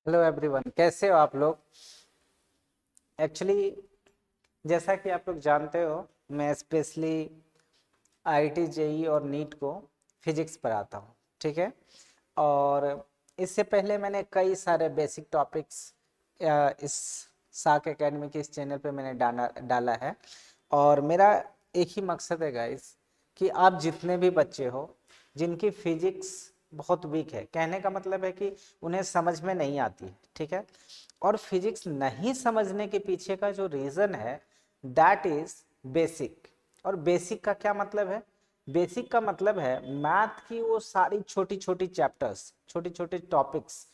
Hello everyone, कैसे हो आप लोग। एक्चुअली जैसा कि आप लोग जानते हो, मैं स्पेशली आईआईटी जेई और नीट को फिजिक्स पढ़ाता हूँ। ठीक है। और इससे पहले मैंने कई सारे बेसिक टॉपिक्स इस साक एकेडमी के इस चैनल पे मैंने डाला है। और मेरा एक ही मकसद है गाइस, कि आप जितने भी बच्चे हो जिनकी फिजिक्स बहुत वीक है, कहने का मतलब है कि उन्हें समझ में नहीं आती है। ठीक है। और फिजिक्स नहीं समझने के पीछे का जो रीज़न है दैट इज बेसिक। और बेसिक का क्या मतलब है? बेसिक का मतलब है मैथ की वो सारी छोटी छोटी चैप्टर्स, छोटी छोटी टॉपिक्स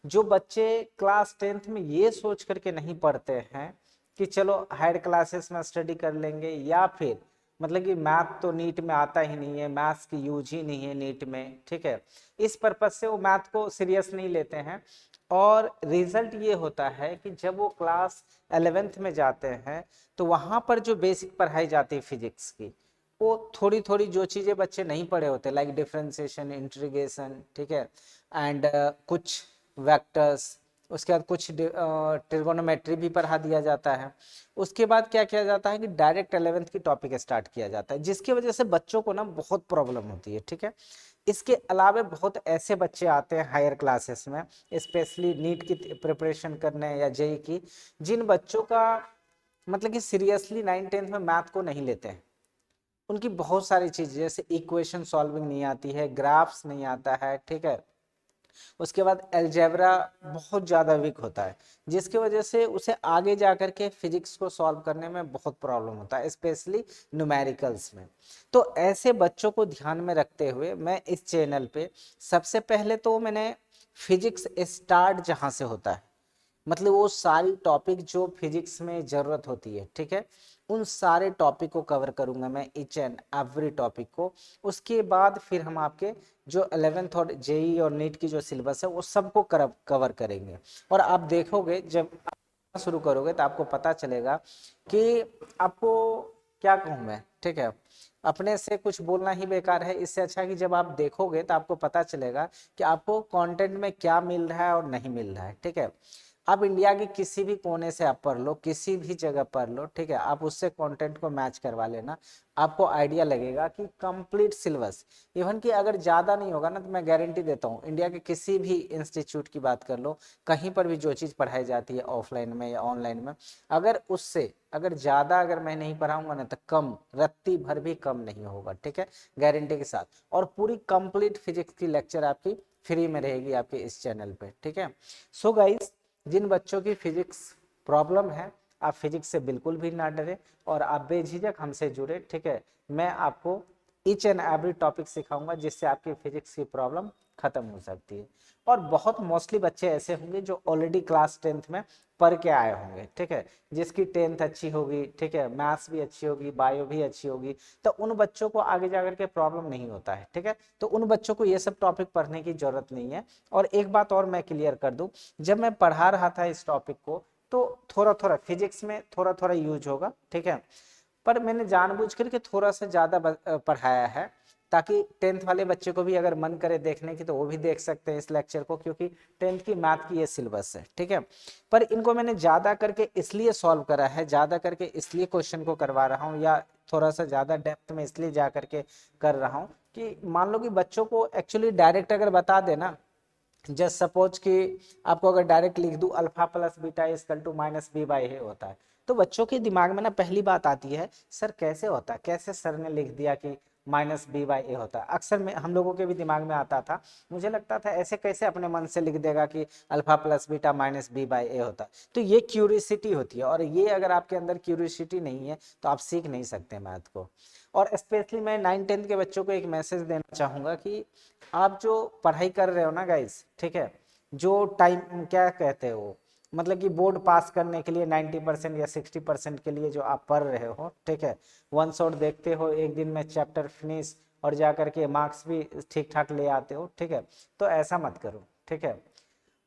जो बच्चे क्लास 10th में ये सोच करके नहीं पढ़ते हैं कि चलो हायर क्लासेस में स्टडी कर लेंगे, या फिर मतलब कि मैथ तो नीट में आता ही नहीं है, मैथ्स की यूज ही नहीं है नीट में। ठीक है। इस पर्पज से वो मैथ को सीरियस नहीं लेते हैं। और रिजल्ट ये होता है कि जब वो क्लास 11th में जाते हैं तो वहां पर जो बेसिक पढ़ाई जाती है फिजिक्स की, वो थोड़ी थोड़ी जो चीजें बच्चे नहीं पढ़े होते, लाइक डिफरेंशिएशन, इंटीग्रेशन, ठीक है, एंड कुछ वेक्टर्स, उसके बाद कुछ ट्रिगोनोमेट्री भी पढ़ा दिया जाता है। उसके बाद क्या किया जाता है कि डायरेक्ट 11th की टॉपिक स्टार्ट किया जाता है, जिसकी वजह से बच्चों को ना बहुत प्रॉब्लम होती है। ठीक है। इसके अलावा बहुत ऐसे बच्चे आते हैं हायर क्लासेस में, स्पेशली नीट की प्रिपरेशन करने या जेई की, जिन बच्चों का मतलब कि सीरियसली 9th 10th में मैथ को नहीं लेते हैं। उनकी बहुत सारी चीजें जैसे इक्वेशन सॉल्विंग नहीं आती है, ग्राफ्स नहीं आता है। ठीक है। उसके बाद अलजेब्रा बहुत ज़्यादा वीक होता है, जिसकी वजह से उसे आगे जा कर के फिजिक्स को सॉल्व करने में बहुत प्रॉब्लम होता है, स्पेशली न्यूमेरिकल्स में। तो ऐसे बच्चों को ध्यान में रखते हुए मैं इस चैनल पे सबसे पहले तो मैंने फिजिक्स स्टार्ट जहाँ से होता है, मतलब वो सारी टॉपिक जो फिजिक्स में ज़रूरत होती है, ठीक है, उन सारे टॉपिक को कवर करूंगा मैं, ईच एंड एवरी टॉपिक को। उसके बाद फिर हम आपके जो 11th और जेई और नीट की जो सिलेबस है वो सबको कवर करेंगे। और आप देखोगे जब आप शुरू करोगे तो आपको पता चलेगा कि आपको क्या कहूँ मैं। ठीक है। अपने से कुछ बोलना ही बेकार है, इससे अच्छा कि जब आप देखोगे तो आपको पता चलेगा कि आपको कंटेंट में क्या मिल रहा है और नहीं मिल रहा है। ठीक है। आप इंडिया के किसी भी कोने से आप पढ़ लो, किसी भी जगह पढ़ लो, ठीक है, आप उससे कंटेंट को मैच करवा लेना, आपको आइडिया लगेगा कि कंप्लीट सिलेबस, इवन कि अगर ज़्यादा नहीं होगा ना तो मैं गारंटी देता हूँ इंडिया के किसी भी इंस्टीट्यूट की बात कर लो, कहीं पर भी जो चीज़ पढ़ाई जाती है ऑफलाइन में या ऑनलाइन में, अगर उससे अगर ज़्यादा अगर मैं नहीं पढ़ाऊंगा ना तो कम, रत्ती भर भी कम नहीं होगा। ठीक है। गारंटी के साथ। और पूरी कंप्लीट फिजिक्स की लेक्चर आपकी फ्री में रहेगी आपके इस चैनल पे। ठीक है। सो गाइस, जिन बच्चों की फिजिक्स प्रॉब्लम है, आप फिजिक्स से बिल्कुल भी ना डरे और आप बेझिझक हमसे जुड़े। ठीक है। मैं आपको ईच एंड एवरी टॉपिक सिखाऊंगा जिससे आपकी फिजिक्स की प्रॉब्लम खत्म हो सकती है। और बहुत मोस्टली बच्चे ऐसे होंगे जो ऑलरेडी क्लास 10th में पढ़ के आए होंगे, ठीक है, जिसकी 10th अच्छी होगी, ठीक है, मैथ्स भी अच्छी होगी, बायो भी अच्छी होगी, तो उन बच्चों को आगे जाकर के प्रॉब्लम नहीं होता है। ठीक है। तो उन बच्चों को ये सब टॉपिक पढ़ने की जरूरत नहीं है। और एक बात और मैं क्लियर कर दूं, जब मैं पढ़ा रहा था इस टॉपिक को तो थोड़ा थोड़ा फिजिक्स में थोड़ा थोड़ा यूज होगा। ठीक है। पर मैंने जानबूझ करके थोड़ा सा ज़्यादा पढ़ाया है, ताकि 10th वाले बच्चे को भी अगर मन करे देखने की तो वो भी देख सकते हैं इस लेक्चर को, क्योंकि 10th की मैथ की ये सिलेबस है। ठीक है। पर इनको मैंने ज़्यादा करके इसलिए सॉल्व करा है, ज़्यादा करके इसलिए क्वेश्चन को करवा रहा हूँ, या थोड़ा सा ज़्यादा डेप्थ में इसलिए जा करके कर रहा हूँ कि मान लो कि बच्चों को एक्चुअली डायरेक्ट अगर बता देना, जस्ट सपोज कि आपको अगर डायरेक्ट लिख दूं alpha plus beta is equal to minus B by A होता है, तो बच्चों के दिमाग में ना पहली बात आती है, सर कैसे होता है, कैसे सर ने लिख दिया कि माइनस बी बाई ए होता है। अक्सर में हम लोगों के भी दिमाग में आता था, मुझे लगता था ऐसे कैसे अपने मन से लिख देगा कि alpha plus beta minus B by A होता है। तो ये क्यूरियसिटी होती है, और ये अगर आपके अंदर क्यूरियसिटी नहीं है तो आप सीख नहीं सकते मैथ को। और स्पेशली मैं 9th 10th के बच्चों को एक मैसेज देना चाहूँगा कि आप जो पढ़ाई कर रहे हो ना गाइस, ठीक है, जो टाइम क्या कहते हो, मतलब कि बोर्ड पास करने के लिए 90% या 60% के लिए जो आप पढ़ रहे हो, ठीक है, वन शॉट देखते हो, एक दिन में चैप्टर फिनिश और जा करके मार्क्स भी ठीक ठाक ले आते हो, ठीक है, तो ऐसा मत करो। ठीक है।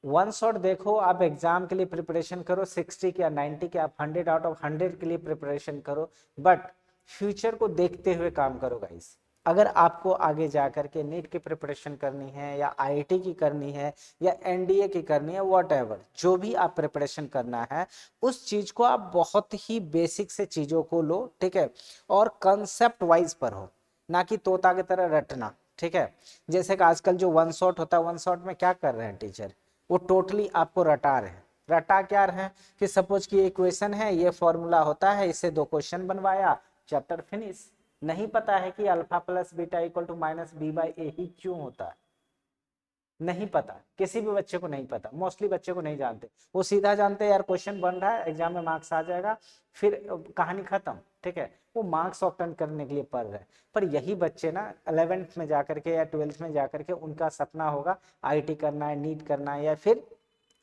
वन शॉट देखो, आप एग्जाम के लिए प्रिपरेशन करो, 60 के या 90 के, आप 100 आउट ऑफ 100 के लिए प्रिपरेशन करो, बट फ्यूचर को देखते हुए काम करो गाइस। अगर आपको आगे जा करके नीट की प्रिपरेशन करनी है या आईआईटी की करनी है या एनडीए की करनी है, व्हाटएवर जो भी आप प्रिपरेशन करना है, उस चीज को आप बहुत ही बेसिक से चीजों को लो, ठीक है, और कंसेप्ट वाइज पर हो, ना कि तोता की तरह रटना, ठीक है। जैसे कि आजकल जो वन शॉट होता है, वन शॉट में क्या कर रहे हैं टीचर, वो टोटली आपको रटा रहे हैं। रटा क्या रहे हैं कि सपोज की इक्वेशन है, ये फॉर्मूला होता है, इससे 2 क्वेश्चन बनवाया, चैप्टर फिनिश। नहीं पता है कि alpha plus beta equal to minus B by A ही क्यों होता है, नहीं पता, किसी भी बच्चे को नहीं पता, मोस्टली बच्चे को नहीं जानते। वो सीधा जानते हैं यार क्वेश्चन बन रहा है, एग्जाम में मार्क्स आ जाएगा, फिर कहानी खत्म, ठीक है। वो मार्क्स ऑब्टेन करने के लिए पढ़ रहे हैं। पर यही बच्चे ना 11th में जाकर के या 12th में जाकर के उनका सपना होगा आईआईटी करना है, नीट करना है या फिर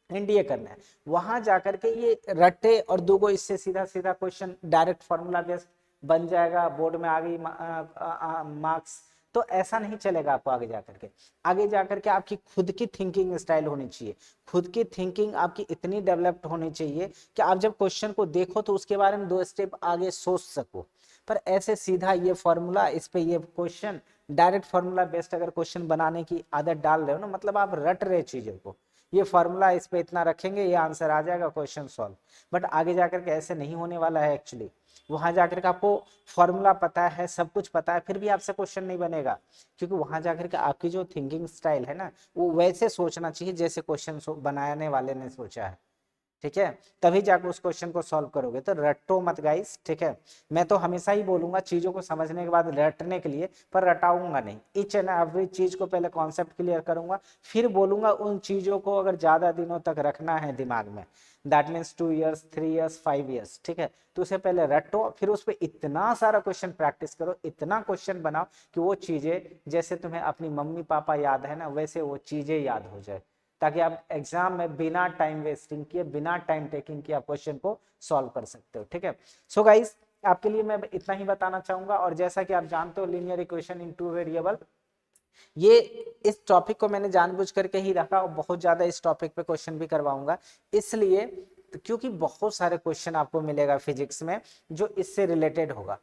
एनडीए करना है। वहां जाकर के ये रटे और दूगो इससे सीधा सीधा क्वेश्चन डायरेक्ट फॉर्मूला बेस्ड बन जाएगा, बोर्ड में आ गई मार्क्स। तो ऐसा नहीं चलेगा आपको आगे जाकर के। आगे जाकर के आपकी खुद की थिंकिंग स्टाइल होनी चाहिए, खुद की थिंकिंग आपकी इतनी डेवलप्ड होनी चाहिए कि आप जब क्वेश्चन को देखो तो उसके बारे में 2 स्टेप आगे सोच सको। पर ऐसे सीधा ये फॉर्मूला, इस पे ये क्वेश्चन, डायरेक्ट फॉर्मूला बेस्ड अगर क्वेश्चन बनाने की आदत डाल रहे हो ना, मतलब आप रट रहे चीजों को, ये फॉर्मूला इस पे इतना रखेंगे, ये आंसर आ जाएगा, क्वेश्चन सॉल्व। बट आगे जाकर के ऐसे नहीं होने वाला है एक्चुअली। वहां जाकर के आपको फॉर्मूला पता है, सब कुछ पता है, फिर भी आपसे क्वेश्चन नहीं बनेगा, क्योंकि वहां जाकर के आपकी जो थिंकिंग स्टाइल है ना, वो वैसे सोचना चाहिए जैसे क्वेश्चन बनाने वाले ने सोचा है, ठीक है। तभी जाकर उस क्वेश्चन को सॉल्व करोगे। तो रटो मत गाइस, ठीक है। मैं तो हमेशा ही बोलूंगा चीजों को समझने के बाद रटने के लिए, पर रटाऊंगा नहीं। ईच एंड एवरी चीज को पहले कॉन्सेप्ट क्लियर करूंगा, फिर बोलूंगा उन चीजों को अगर ज्यादा दिनों तक रखना है दिमाग में, that means 2 years, 3 years, 5 years, ठीक है। तो उसे पहले रटो, फिर उस पर इतना सारा क्वेश्चन प्रैक्टिस करो, इतना क्वेश्चन बनाओ कि वो चीजें जैसे तुम्हें अपनी मम्मी पापा याद है ना, वैसे वो चीजें याद हो जाए, ताकि आप एग्जाम में बिना टाइम वेस्टिंग किए, बिना टाइम टेकिंग किए आप क्वेश्चन को सॉल्व कर सकते हो, ठीक है। सो गाइस, आपके लिए मैं इतना ही बताना चाहूंगा। और जैसा कि आप जानते हो लीनियर इक्वेशन इन 2 वेरिएबल, ये इस टॉपिक को मैंने जानबूझ करके ही रखा और बहुत ज्यादा इस टॉपिक पे क्वेश्चन भी करवाऊंगा, इसलिए क्योंकि बहुत सारे क्वेश्चन आपको मिलेगा फिजिक्स में जो इससे रिलेटेड होगा।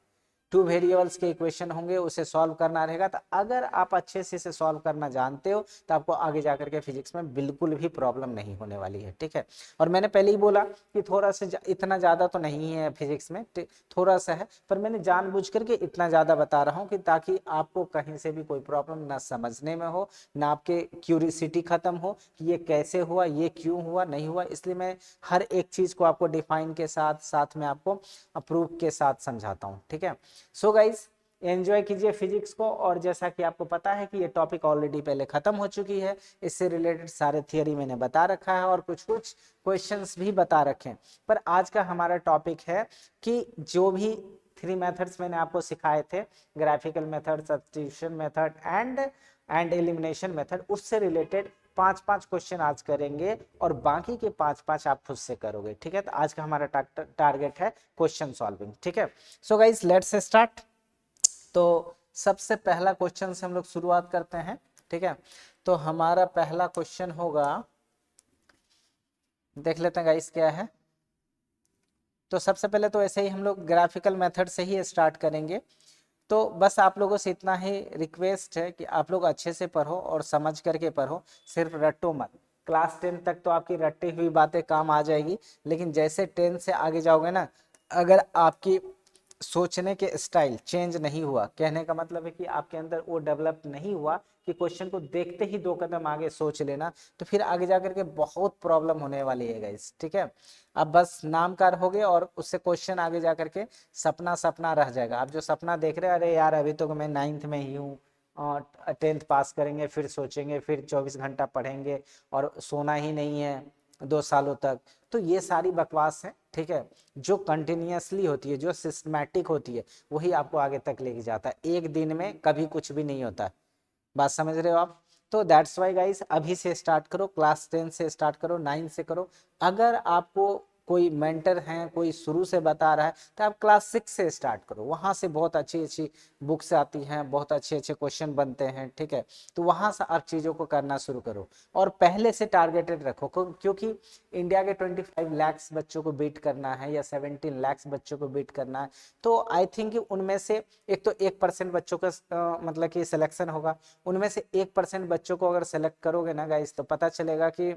2 वेरिएबल्स के इक्वेशन होंगे, उसे सॉल्व करना रहेगा। तो अगर आप अच्छे से इसे सॉल्व करना जानते हो तो आपको आगे जाकर के फिजिक्स में बिल्कुल भी प्रॉब्लम नहीं होने वाली है, ठीक है। और मैंने पहले ही बोला कि थोड़ा सा इतना ज्यादा तो नहीं है फिजिक्स में, थोड़ा सा है, पर मैंने जानबूझ करके इतना ज्यादा बता रहा हूँ कि ताकि आपको कहीं से भी कोई प्रॉब्लम ना समझने में हो, ना आपके क्यूरियोसिटी खत्म हो कि ये कैसे हुआ, ये क्यों हुआ, नहीं हुआ। इसलिए मैं हर एक चीज को आपको डिफाइन के साथ साथ में आपको प्रूफ के साथ समझाता हूँ, ठीक है। सो गाइज, एंजॉय कीजिए फिजिक्स को। और जैसा कि आपको पता है कि ये टॉपिक ऑलरेडी पहले खत्म हो चुकी है, इससे रिलेटेड सारे थियरी मैंने बता रखा है और कुछ कुछ क्वेश्चंस भी बता रखे हैं। पर आज का हमारा टॉपिक है कि जो भी 3 मेथड्स मैंने आपको सिखाए थे, graphical method, substitution method and elimination method, उससे रिलेटेड 5-5 क्वेश्चन आज करेंगे और बाकी के 5-5 आप खुद से करोगे, ठीक है। तो आज का हमारा टारगेट है क्वेश्चन सॉल्विंग, ठीक है। So guys, let's start. तो सबसे पहला क्वेश्चन से हम लोग शुरुआत करते हैं, ठीक है। तो हमारा पहला क्वेश्चन होगा, देख लेते हैं गाइस क्या है। तो सबसे पहले तो ऐसे ही हम लोग ग्राफिकल मेथड से ही स्टार्ट करेंगे। तो बस आप लोगों से इतना ही रिक्वेस्ट है कि आप लोग अच्छे से पढ़ो और समझ करके पढ़ो, सिर्फ रटो मत। क्लास 10 तक तो आपकी रटी हुई बातें काम आ जाएगी, लेकिन जैसे 10 से आगे जाओगे ना, अगर आपकी सोचने के स्टाइल चेंज नहीं हुआ, कहने का मतलब है कि आपके अंदर वो डेवलप नहीं हुआ कि क्वेश्चन को देखते ही 2 कदम आगे सोच लेना, तो फिर आगे जाकर के बहुत प्रॉब्लम होने वाली है गाइस, ठीक है। अब बस नामकार हो गए और उससे क्वेश्चन आगे जाकर के सपना सपना रह जाएगा। आप जो सपना देख रहे हैं, अरे यार अभी तो मैं 9th में ही हूँ, 10th पास करेंगे, फिर सोचेंगे, फिर 24 घंटा पढ़ेंगे और सोना ही नहीं है 2 सालों तक, तो ये सारी बकवास है, ठीक है। जो कंटिन्यूअसली होती है, जो सिस्टमैटिक होती है, वही आपको आगे तक लेके जाता है। एक दिन में कभी कुछ भी नहीं होता, बात समझ रहे हो आप। तो दैट्स वाई गाइस, अभी से स्टार्ट करो, क्लास 10 से स्टार्ट करो, 9 से करो। अगर आपको कोई मेंटर हैं, कोई शुरू से बता रहा है, तो आप क्लास 6 से स्टार्ट करो। वहाँ से बहुत अच्छी अच्छी बुक्स आती हैं, बहुत अच्छे अच्छे क्वेश्चन बनते हैं, ठीक है। तो वहाँ से आप चीज़ों को करना शुरू करो और पहले से टारगेटेड रखो, क्योंकि इंडिया के 25 लाख बच्चों को बीट करना है या 17 लाख बच्चों को बीट करना है। तो आई थिंक उनमें से एक तो 1% बच्चों का मतलब कि सिलेक्शन होगा। उनमें से 1% बच्चों को अगर सेलेक्ट करोगे ना गाइस, तो पता चलेगा कि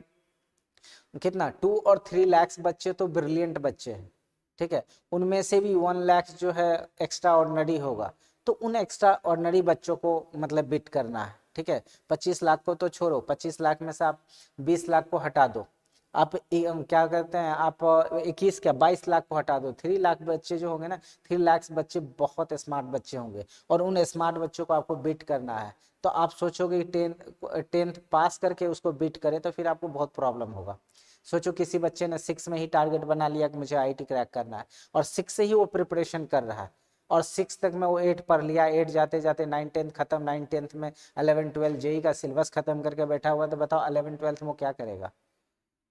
कितना 2 और 3 लाख बच्चे तो ब्रिलियंट बच्चे हैं, ठीक है। उनमें से भी 1 लाख जो है एक्स्ट्रा ऑर्डिनरी होगा। तो उन एक्स्ट्रा ऑर्डिनरी बच्चों को मतलब बीट करना है, ठीक है। 25 लाख को तो छोड़ो, 25 लाख में से आप 20 लाख को हटा दो, आप क्या करते हैं, आप 21 क्या 22 लाख को हटा दो, 3 लाख बच्चे जो होंगे ना, 3 लाख बच्चे बहुत स्मार्ट बच्चे होंगे और उन स्मार्ट बच्चों को आपको बीट करना है। तो आप सोचोगे टेंथ पास करके उसको बीट करें, तो फिर आपको बहुत प्रॉब्लम होगा। सोचो किसी बच्चे ने 6 में ही टारगेट बना लिया कि मुझे आईआईटी क्रैक करना है, और 6 से ही वो प्रिपरेशन कर रहा है, और 6 तक में वो 8 पढ़ लिया, 8 जाते जाते 9 10 खत्म, 9 10 में 11 12 जेई का सिलेबस खत्म करके बैठा हुआ, तो बताओ 11 12 में वो क्या करेगा।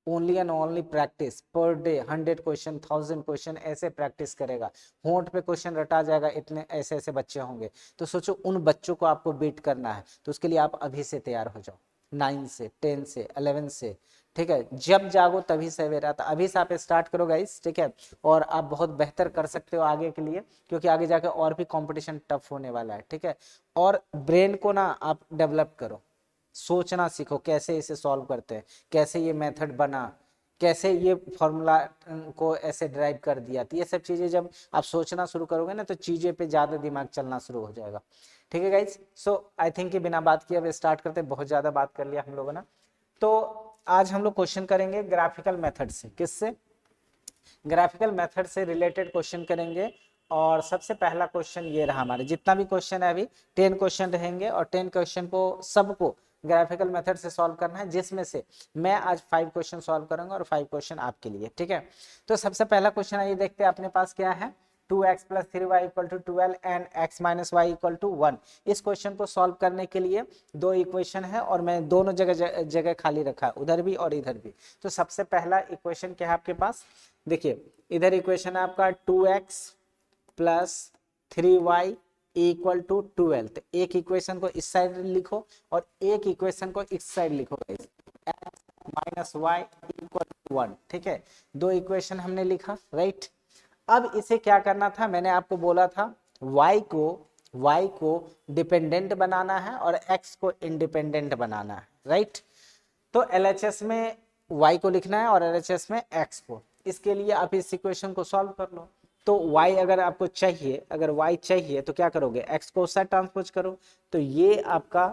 Only and only practice per day, 100 question 1000 question ऐसे प्रैक्टिस करेगा, होंठ पे क्वेश्चन रटा जाएगा, इतने ऐसे ऐसे बच्चे होंगे। तो सोचो उन बच्चों को आपको बीट करना है, तो उसके लिए आप अभी से तैयार हो जाओ, 9 से 10 से 11 से, ठीक है। जब जागो तभी सवेरा, था अभी से आप स्टार्ट करो गाइस, ठीक है। और आप बहुत बेहतर कर सकते हो आगे के लिए, क्योंकि आगे जाके और भी कंपटीशन टफ होने वाला है, ठीक है। और ब्रेन को ना आप डेवलप करो, सोचना सीखो कैसे इसे सॉल्व करते हैं, कैसे ये मेथड बना, कैसे ये फॉर्मूला को ऐसे ड्राइव कर दिया। तो ये सब चीज़ें जब आप सोचना शुरू करोगे ना, तो चीज़ें पे ज़्यादा दिमाग चलना शुरू हो जाएगा, ठीक है गाइज। सो आई थिंक कि बिना बात किए अब स्टार्ट करते हैं, बहुत ज़्यादा बात कर लिया हम लोगों ने। तो आज हम लोग क्वेश्चन करेंगे ग्राफिकल मेथड से, किससे, ग्राफिकल मेथड से रिलेटेड क्वेश्चन करेंगे। और सबसे पहला क्वेश्चन ये रहा, हमारे जितना भी क्वेश्चन है अभी 10 क्वेश्चन रहेंगे, और 10 क्वेश्चन को सबको ग्राफिकल मेथड से सॉल्व करना है, जिसमें से मैं आज 5 क्वेश्चन सॉल्व करूंगा और 5 क्वेश्चन आपके लिए, ठीक है। तो सबसे पहला क्वेश्चन आइए देखते हैं अपने पास क्या है। 2x + 3y = 12 and x - y = 1। इस क्वेश्चन को सॉल्व करने के लिए दो इक्वेशन है, और मैं दोनों जगह जगह खाली रखा है, उधर भी और इधर भी। तो सबसे पहला इक्वेशन क्या है आपके पास, देखिए इधर इक्वेशन है आपका 2x + 3y = 12। तो एक इक्वेशन को इस साइड लिखो और एक इक्वेशन को इस साइड लिखो, x - y = 1, ठीक है। दो इक्वेशन हमने लिखा, राइट। अब इसे क्या करना था, मैंने आपको बोला था y को डिपेंडेंट बनाना है और x को इंडिपेंडेंट बनाना है, राइट। तो LHS में y को लिखना है और LHS में x को। इसके लिए आप इस इक्वेशन को सॉल्व कर लो। तो y अगर आपको चाहिए, अगर y चाहिए तो क्या करोगे, x को उस साइड ट्रांसपोज करो, तो ये आपका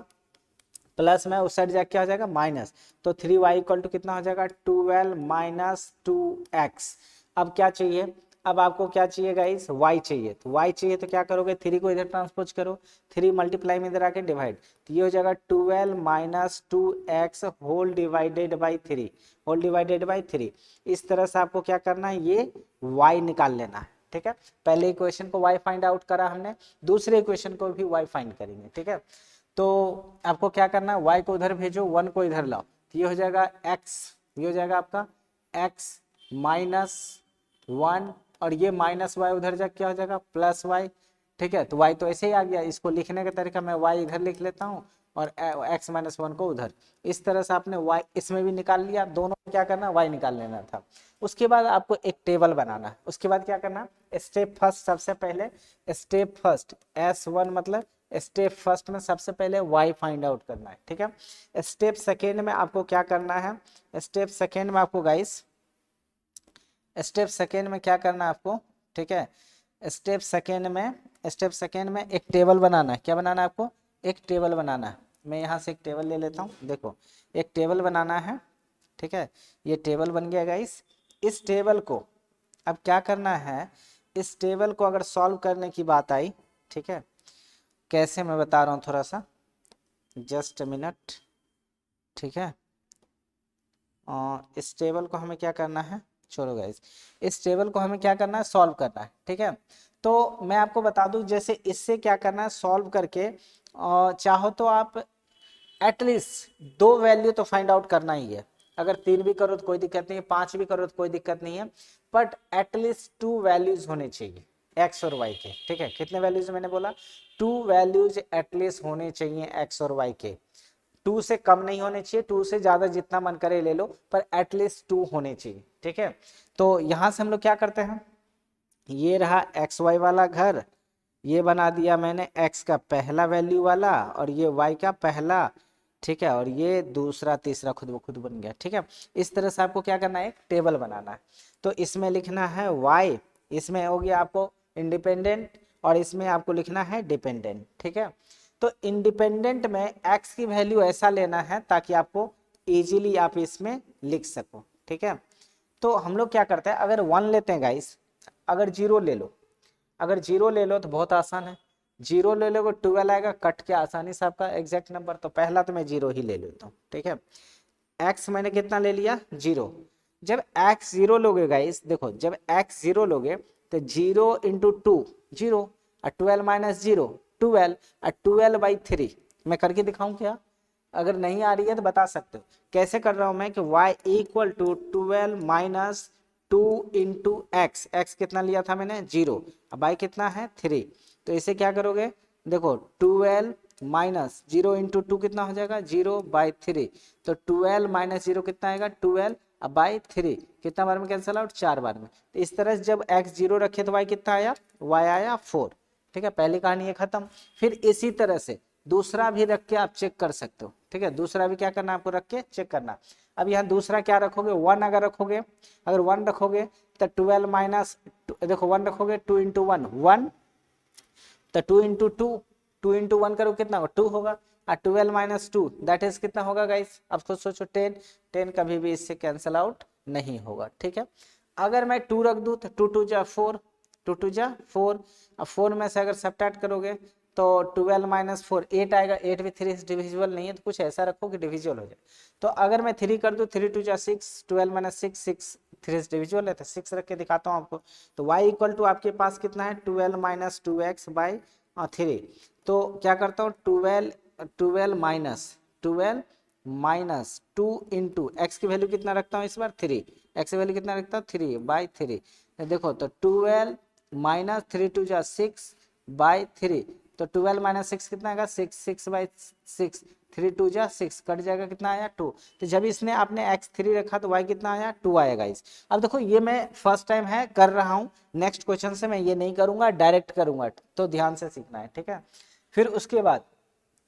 प्लस में उस साइड जाके क्या हो जाएगा माइनस। तो 3y = कितना हो जाएगा 12 - 2x। अब क्या चाहिए, अब आपको क्या चाहिए गाइस, y चाहिए। तो y चाहिए तो क्या करोगे, 3 को इधर ट्रांसपोज करो, 3 मल्टीप्लाई में इधर आके डिवाइड, तो ये हो जाएगा 12 - 2x होल डिवाइडेड बाई 3 इस तरह से आपको क्या करना है, ये y निकाल लेना है, ठीक है। पहले इक्वेशन को y फाइंड आउट करा हमने, दूसरे इक्वेशन को भी y फाइंड करेंगे, ठीक है। तो आपको क्या करना है, y को उधर भेजो, 1 को इधर लाओ, तो ये हो जाएगा x, ये हो जाएगा आपका x - 1, और ये -y उधर जा क्या हो जाएगा +y, ठीक है। तो y तो ऐसे ही आ गया, इसको लिखने का तरीका मैं y इधर लिख लेता हूँ और x - 1 को उधर। इस तरह से आपने y इसमें भी निकाल लिया, दोनों में क्या करना, y निकाल लेना था। उसके बाद आपको एक टेबल बनाना है। उसके बाद क्या करना, स्टेप फर्स्ट, सबसे पहले स्टेप फर्स्ट S1 मतलब स्टेप फर्स्ट में सबसे पहले y फाइंड आउट करना है, ठीक है। स्टेप सेकेंड में आपको क्या करना है, स्टेप सेकेंड में आपको गाइस, स्टेप सेकेंड में क्या करना है आपको, ठीक है। स्टेप सेकेंड में एक टेबल बनाना है। क्या बनाना है आपको, एक टेबल बनाना है। मैं यहाँ से एक टेबल ले लेता हूँ, देखो एक टेबल बनाना है, ठीक है। ये टेबल बन गया गाइस। इस टेबल को अब क्या करना है, इस टेबल को अगर सॉल्व करने की बात आई, ठीक है, कैसे मैं बता रहा हूँ थोड़ा सा, जस्ट अ मिनट, ठीक है। इस टेबल को हमें क्या करना है, छोड़ो गाइस, इस टेबल को हमें क्या करना है, सॉल्व करना है, ठीक है। तो मैं आपको बता दूं, जैसे इससे क्या करना है, सॉल्व करके चाहो तो आप एटलीस्ट 2 वैल्यू तो फाइंड आउट करना ही है। अगर 3 भी करो तो कोई दिक्कत नहीं है, 5 भी करो तो कोई दिक्कत नहीं है, बट एटलीस्ट 2 वैल्यूज होने चाहिए एक्स और वाई के। ठीक है, कितने वैल्यूज मैंने बोला, 2 वैल्यूज एटलीस्ट होने चाहिए एक्स और वाई के। 2 से कम नहीं होने चाहिए, 2 से ज्यादा जितना मन करे ले लो, पर एटलीस्ट 2 होने चाहिए। ठीक है, तो यहां से हम लोग क्या करते हैं, ये रहा एक्स वाई वाला घर, ये बना दिया मैंने एक्स का पहला वैल्यू वाला और ये वाई का पहला। ठीक है, और ये दूसरा तीसरा खुद ब खुद बन गया। ठीक है, इस तरह से आपको क्या करना है, एक टेबल बनाना है। तो इसमें लिखना है वाई, इसमें हो गया आपको इंडिपेंडेंट, और इसमें आपको लिखना है डिपेंडेंट। ठीक है, तो इंडिपेंडेंट में एक्स की वैल्यू ऐसा लेना है ताकि आपको इजीली आप इसमें लिख सको। ठीक है, तो हम लोग क्या करते हैं, अगर 1 लेते हैं गाइस, अगर 0 ले लो, अगर 0 ले लो तो बहुत आसान है, 0 ले लो 12 आएगा, कट के आसानी से आपका एग्जैक्ट नंबर। तो पहला तो मैं 0 ही ले लेता हूँ। ठीक है, x मैंने कितना ले लिया, 0। जब x 0 लोगे गाइस, देखो जब x 0 लोगे तो 0 इंटू 2 0, और 12 माइनस 0 12, और 12/3 मैं करके दिखाऊं क्या, अगर नहीं आ रही है तो बता सकते हो कैसे कर रहा हूं मैं, कि y equal to 12 minus 2 into x, x कितना लिया था मैंने, 0, अब y कितना है 3। तो इसे क्या करोगे, देखो 12 माइनस 0 इंटू 2 कितना हो जाएगा, 0/3। तो 12 माइनस 0 कितना आएगा, 12, अब बाई 3 कितना बार में कैंसिल आउट, 4 बार में। तो इस तरह से जब x 0 रखे तो y कितना आया, y आया 4। ठीक है, पहली कहानी ये खत्म। फिर इसी तरह से दूसरा भी रख के आप चेक कर सकते हो। ठीक है, दूसरा भी क्या करना है आपको, रख के चेक करना। अब यहाँ दूसरा क्या रखोगे, 1 अगर रखोगे, अगर 1 रखोगे तो 12 माइनस, देखो 1 रखोगे 2 इंटू 1 1, तो 2 इंटू 2, 2 इंटू 1 करो कितना होगा, 2 होगा, और 12 माइनस 2 दैट इज कितना होगा गाइस, अब खुद सोचो 10, 10 कभी भी इससे कैंसिल आउट नहीं होगा। ठीक है, अगर मैं 2 रख दूं तो 2 2 जा 4, 2 2 जा 4, अब 4 में से अगर सब्ट्रैक्ट करोगे तो 12 माइनस 4 8 आएगा, 8 भी 3 डिविजिबल नहीं है, तो कुछ ऐसा रखो कि डिविजिबल हो जाए। तो अगर मैं 3 कर दूं, 3 2 जा 6, 12 माइनस 6 6 3 डिविजिबल है, तो 6 रख के दिखाता हूँ आपको। तो y इक्वल टू आपके पास कितना है, 12 माइनस 2x/3। तो क्या करता हूँ, 12 माइनस 2 इंटू एक्स की वैल्यू कितना रखता हूँ इस बार, 3, एक्स की वैल्यू कितना रखता हूँ, 3/3। देखो तो 12 माइनस 3 2 जा 6/3, तो 12 माइनस 6 कितना आएगा, 6 6/6, 3 2 जा 6, कट जाएगा, कितना आया 2। तो जब इसने आपने x3 रखा तो y कितना आया, 2 आएगा इस। अब देखो ये मैं फर्स्ट टाइम है कर रहा हूँ, नेक्स्ट क्वेश्चन से मैं ये नहीं करूंगा, डायरेक्ट करूंगा, तो ध्यान से सीखना है। ठीक है, फिर उसके बाद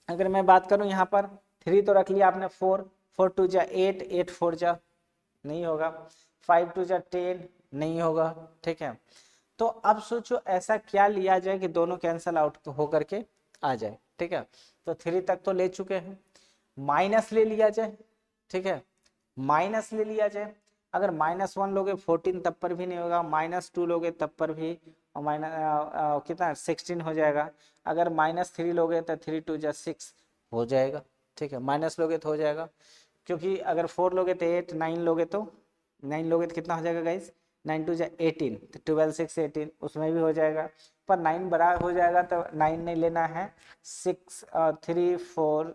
अगर मैं बात करूं यहाँ पर 3 तो रख लिया आपने, 4 4 2 जा 8, 8 4 जा नहीं होगा, 5 2 जा 10 नहीं होगा। ठीक है, तो अब सोचो ऐसा क्या लिया जाए कि दोनों कैंसल आउट होकर के आ जाए। ठीक है, तो 3 तक तो ले चुके हैं, माइनस ले लिया जाए। ठीक है, माइनस ले लिया जाए, अगर -1 लोगे 14 तब पर भी नहीं होगा, -2 लोगे तब पर भी, और कितना 16 हो जाएगा। अगर -3 लोगे तो 3 2 जा 6 हो जाएगा। ठीक है, माइनस लोगे तो हो जाएगा, क्योंकि अगर 4 लोगे तो 8, 9 लोगे तो कितना हो जाएगा गाइस, 9 2 जा 18, तो 12 6 18, उसमें भी हो जाएगा। पर 9 बड़ा हो जाएगा तो 9 नहीं लेना है, 6 3 4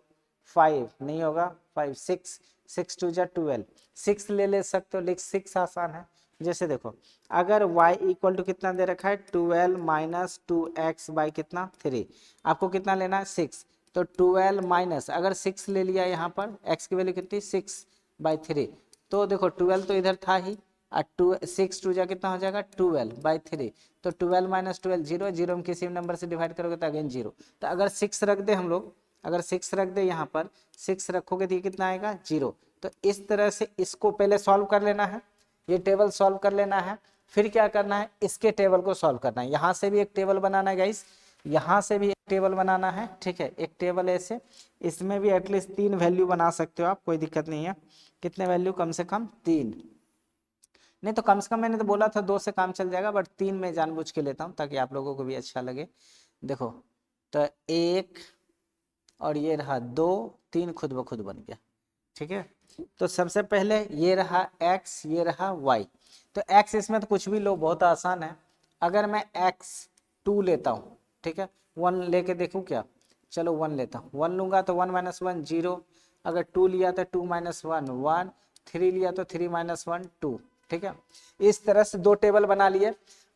5 नहीं होगा, 5 6 6 2 जा 12, 6 ले सकते हो, लेकिन 6 आसान है। जैसे देखो अगर y इक्वल टू कितना दे रखा है, 12 माइनस 2x बाई कितना 3, आपको कितना लेना है 6, तो 12 माइनस, अगर 6 ले लिया यहाँ पर, x की वैल्यू कितनी 6/3, तो देखो 12 तो इधर था ही, और 6 2 जा कितना हो जाएगा 12/3, तो 12 माइनस 12 0, 0 में किसी नंबर से डिवाइड करोगे तो अगेन 0। तो अगर 6 रख दे हम लोग, अगर 6 रख दे यहाँ पर, 6 रखोगे तो ये कितना आएगा 0। तो इस तरह से इसको पहले सॉल्व कर लेना है, ये टेबल सॉल्व कर लेना है, फिर क्या करना है, इसके टेबल को सॉल्व करना है। यहाँ से भी एक टेबल बनाना है गाइस, यहाँ से भी एक टेबल बनाना है। ठीक है, एक टेबल ऐसे, इसमें भी एटलीस्ट 3 वैल्यू बना सकते हो आप, कोई दिक्कत नहीं है। कितने वैल्यू, कम से कम 3, नहीं तो कम से कम मैंने तो बोला था 2 से काम चल जाएगा, बट 3 में जानबूझ के लेता हूँ ताकि आप लोगों को भी अच्छा लगे। देखो तो 1 और ये रहा 2, 3 खुद ब खुद बन गया। ठीक है, तो सबसे पहले ये रहा x, ये रहा y। तो x इसमें तो कुछ भी लो, बहुत आसान है। अगर मैं x2 लेता हूँ, ठीक है, 1 लेके देखूँ क्या, चलो 1 लेता हूँ, 1 लूंगा तो 1 - 1 0, अगर 2 लिया तो 2 - 1 1, 3 लिया तो 3 - 1 2, ठीक है। इस तरह से 2 टेबल बना लिए।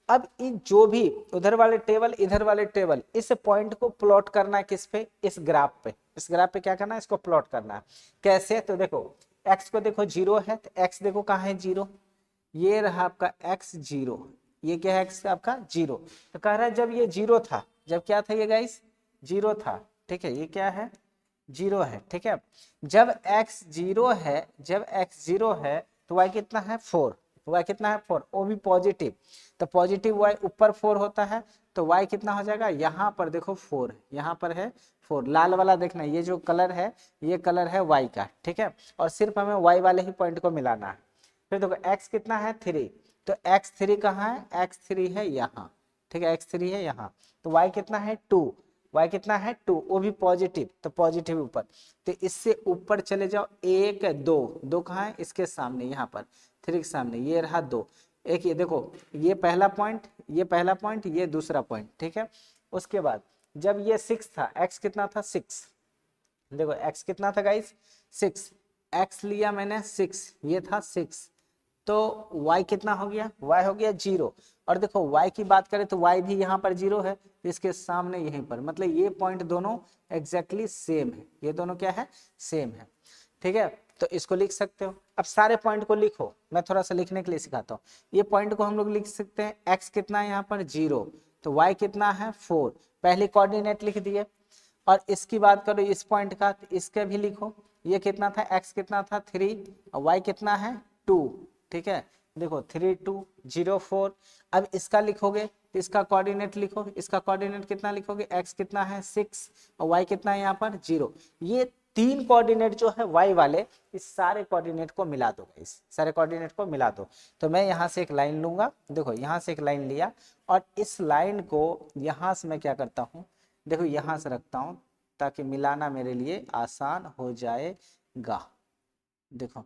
अब जो भी उधर वाले टेबल इधर वाले टेबल, इस पॉइंट को प्लॉट करना है किस पे, इस ग्राफ पे। इस ग्राफ पे क्या करना है, इसको प्लॉट करना है। कैसे, तो देखो x को देखो 0 है, तो x देखो कहाँ है 0, ये रहा आपका x 0, ये क्या है x आपका 0। तो कह रहा है जब ये 0 था, जब क्या था ये गाइस 0 था, ठीक है, ये क्या है 0 है, ठीक है। जब x 0 है, जब x 0 है तो y कितना है 4, y कितना है 4, वो भी पॉजिटिव। तो पॉजिटिव y ऊपर 4 होता है, तो y कितना हो जाएगा, यहाँ पर देखो 4, यहाँ पर है 4, लाल वाला देखना, ये जो कलर है ये कलर है y का, ठीक है। और सिर्फ हमें y वाले ही पॉइंट को मिलाना है। फिर देखो x कितना है 3, तो x3 कहाँ है, x3 है यहाँ, ठीक है, x3 है यहाँ। तो y कितना है 2, y कितना है 2, वो भी पॉजिटिव, तो पॉजिटिव ऊपर। तो इससे ऊपर चले जाओ, 1 2, 2 कहाँ है, इसके सामने, यहाँ पर 3 के सामने, ये रहा 2। एक ये देखो, ये पहला पॉइंट, ये पहला पॉइंट, ये दूसरा पॉइंट, ठीक है। उसके बाद जब ये 6 था, x कितना था 6, देखो x कितना था गाइस 6, x लिया मैंने 6, ये था 6, तो y कितना हो गया, y हो गया 0। और देखो y की बात करें तो y भी यहाँ पर 0 है, इसके सामने यहीं पर, मतलब ये पॉइंट दोनों एग्जैक्टली सेम है, ये दोनों क्या है सेम है, ठीक है। तो इसको लिख सकते हो। अब सारे पॉइंट को लिखो, मैं थोड़ा सा लिखने के लिए सिखाता हूँ। ये पॉइंट को हम लोग लिख सकते हैं, x कितना है यहाँ पर 0, तो y कितना है 4, पहले कोऑर्डिनेट लिख दिए। और इसकी बात करो इस पॉइंट का, तो इसका भी लिखो, ये कितना था x कितना था 3 और y कितना है 2, ठीक है। देखो 3 2 0 4। अब इसका लिखोगे तो इसका कोऑर्डिनेट लिखो, इसका कोऑर्डिनेट कितना लिखोगे, x कितना है 6 और y कितना है यहाँ पर 0। ये 3 कोऑर्डिनेट जो है y वाले, इस सारे कोऑर्डिनेट को मिला दो, इस सारे कोऑर्डिनेट को मिला दो। तो मैं यहाँ से एक लाइन लूंगा, देखो यहाँ से एक लाइन लिया और इस लाइन को यहाँ से मैं क्या करता हूँ, देखो यहाँ से रखता हूँ ताकि मिलाना मेरे लिए आसान हो जाएगा। देखो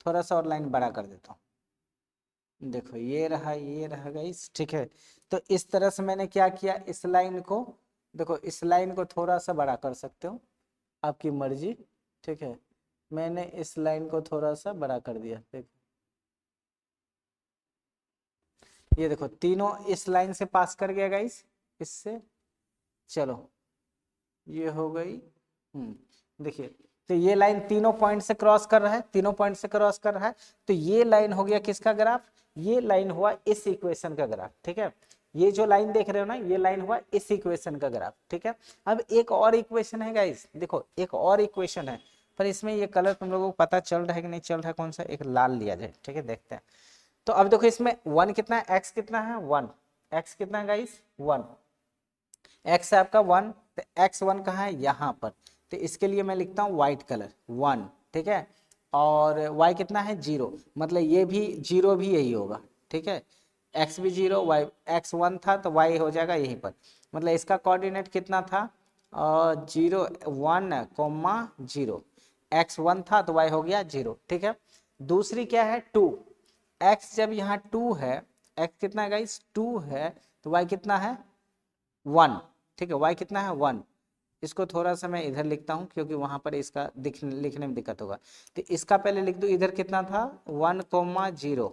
थोड़ा सा और लाइन बड़ा कर देता हूँ, देखो ये रहा गाइस, ठीक है। तो इस तरह से मैंने क्या किया, इस लाइन को, देखो इस लाइन को थोड़ा सा बड़ा कर सकते हो, आपकी मर्जी, ठीक है। मैंने इस लाइन को थोड़ा सा बड़ा कर दिया, देखो ये देखो तीनों इस लाइन से पास कर गया गाइस, इससे, चलो ये हो गई। देखिए, तो ये लाइन तीनों पॉइंट से क्रॉस कर रहा है, तीनों पॉइंट से क्रॉस कर रहा है, तो ये लाइन हो गया किसका ग्राफ, ये लाइन हुआ इस इक्वेशन का ग्राफ, ठीक है। ये जो लाइन देख रहे हो ना, ये लाइन हुआ इस इक्वेशन का ग्राफ, ठीक है। अब एक और इक्वेशन है गाइस, देखो एक और इक्वेशन है, पर इसमें ये कलर तुम लोगों को पता चल रहा है कि नहीं चल रहा है, कौन सा, एक लाल लिया जाए, ठीक है, देखते हैं। तो अब देखो इसमें 1 कितना है, x कितना है 1, x कितना है गाइस 1, x है आपका 1, तो x1 कहाँ है यहाँ पर, तो इसके लिए मैं लिखता हूँ व्हाइट कलर 1, ठीक है। और y कितना है 0, मतलब ये भी 0 भी यही होगा, ठीक है। x भी 0, y x1 था तो y हो जाएगा यहीं पर, मतलब इसका कोऑर्डिनेट कितना था 0 1 कोमा 0, x1 था तो y हो गया 0, ठीक है। दूसरी क्या है 2, x जब यहाँ 2 है, x कितना है गाइस 2 है, तो y कितना है 1, ठीक है, y कितना है 1। इसको थोड़ा सा मैं इधर लिखता हूँ क्योंकि वहां पर इसका लिखने में दिक्कत होगा, तो इसका पहले लिख दो, इधर कितना था 1,0,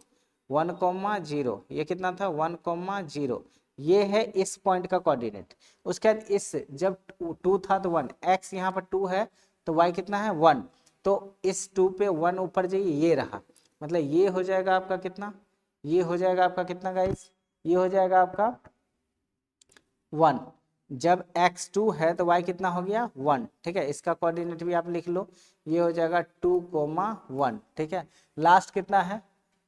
1,0, ये कितना था 1,0, ये है इस पॉइंट का कोऑर्डिनेट। उसके बाद इस जब 2 था तो 1, x यहाँ पर 2 है तो y कितना है 1, तो इस 2 पे 1 ऊपर जाइए, ये रहा, मतलब ये हो जाएगा आपका कितना, ये हो जाएगा आपका कितना गाइस, ये हो जाएगा आपका 1। जब x2 है तो y कितना हो गया 1, ठीक है। इसका कोऑर्डिनेट भी आप लिख लो, ये हो जाएगा 2,1, ठीक है। लास्ट कितना है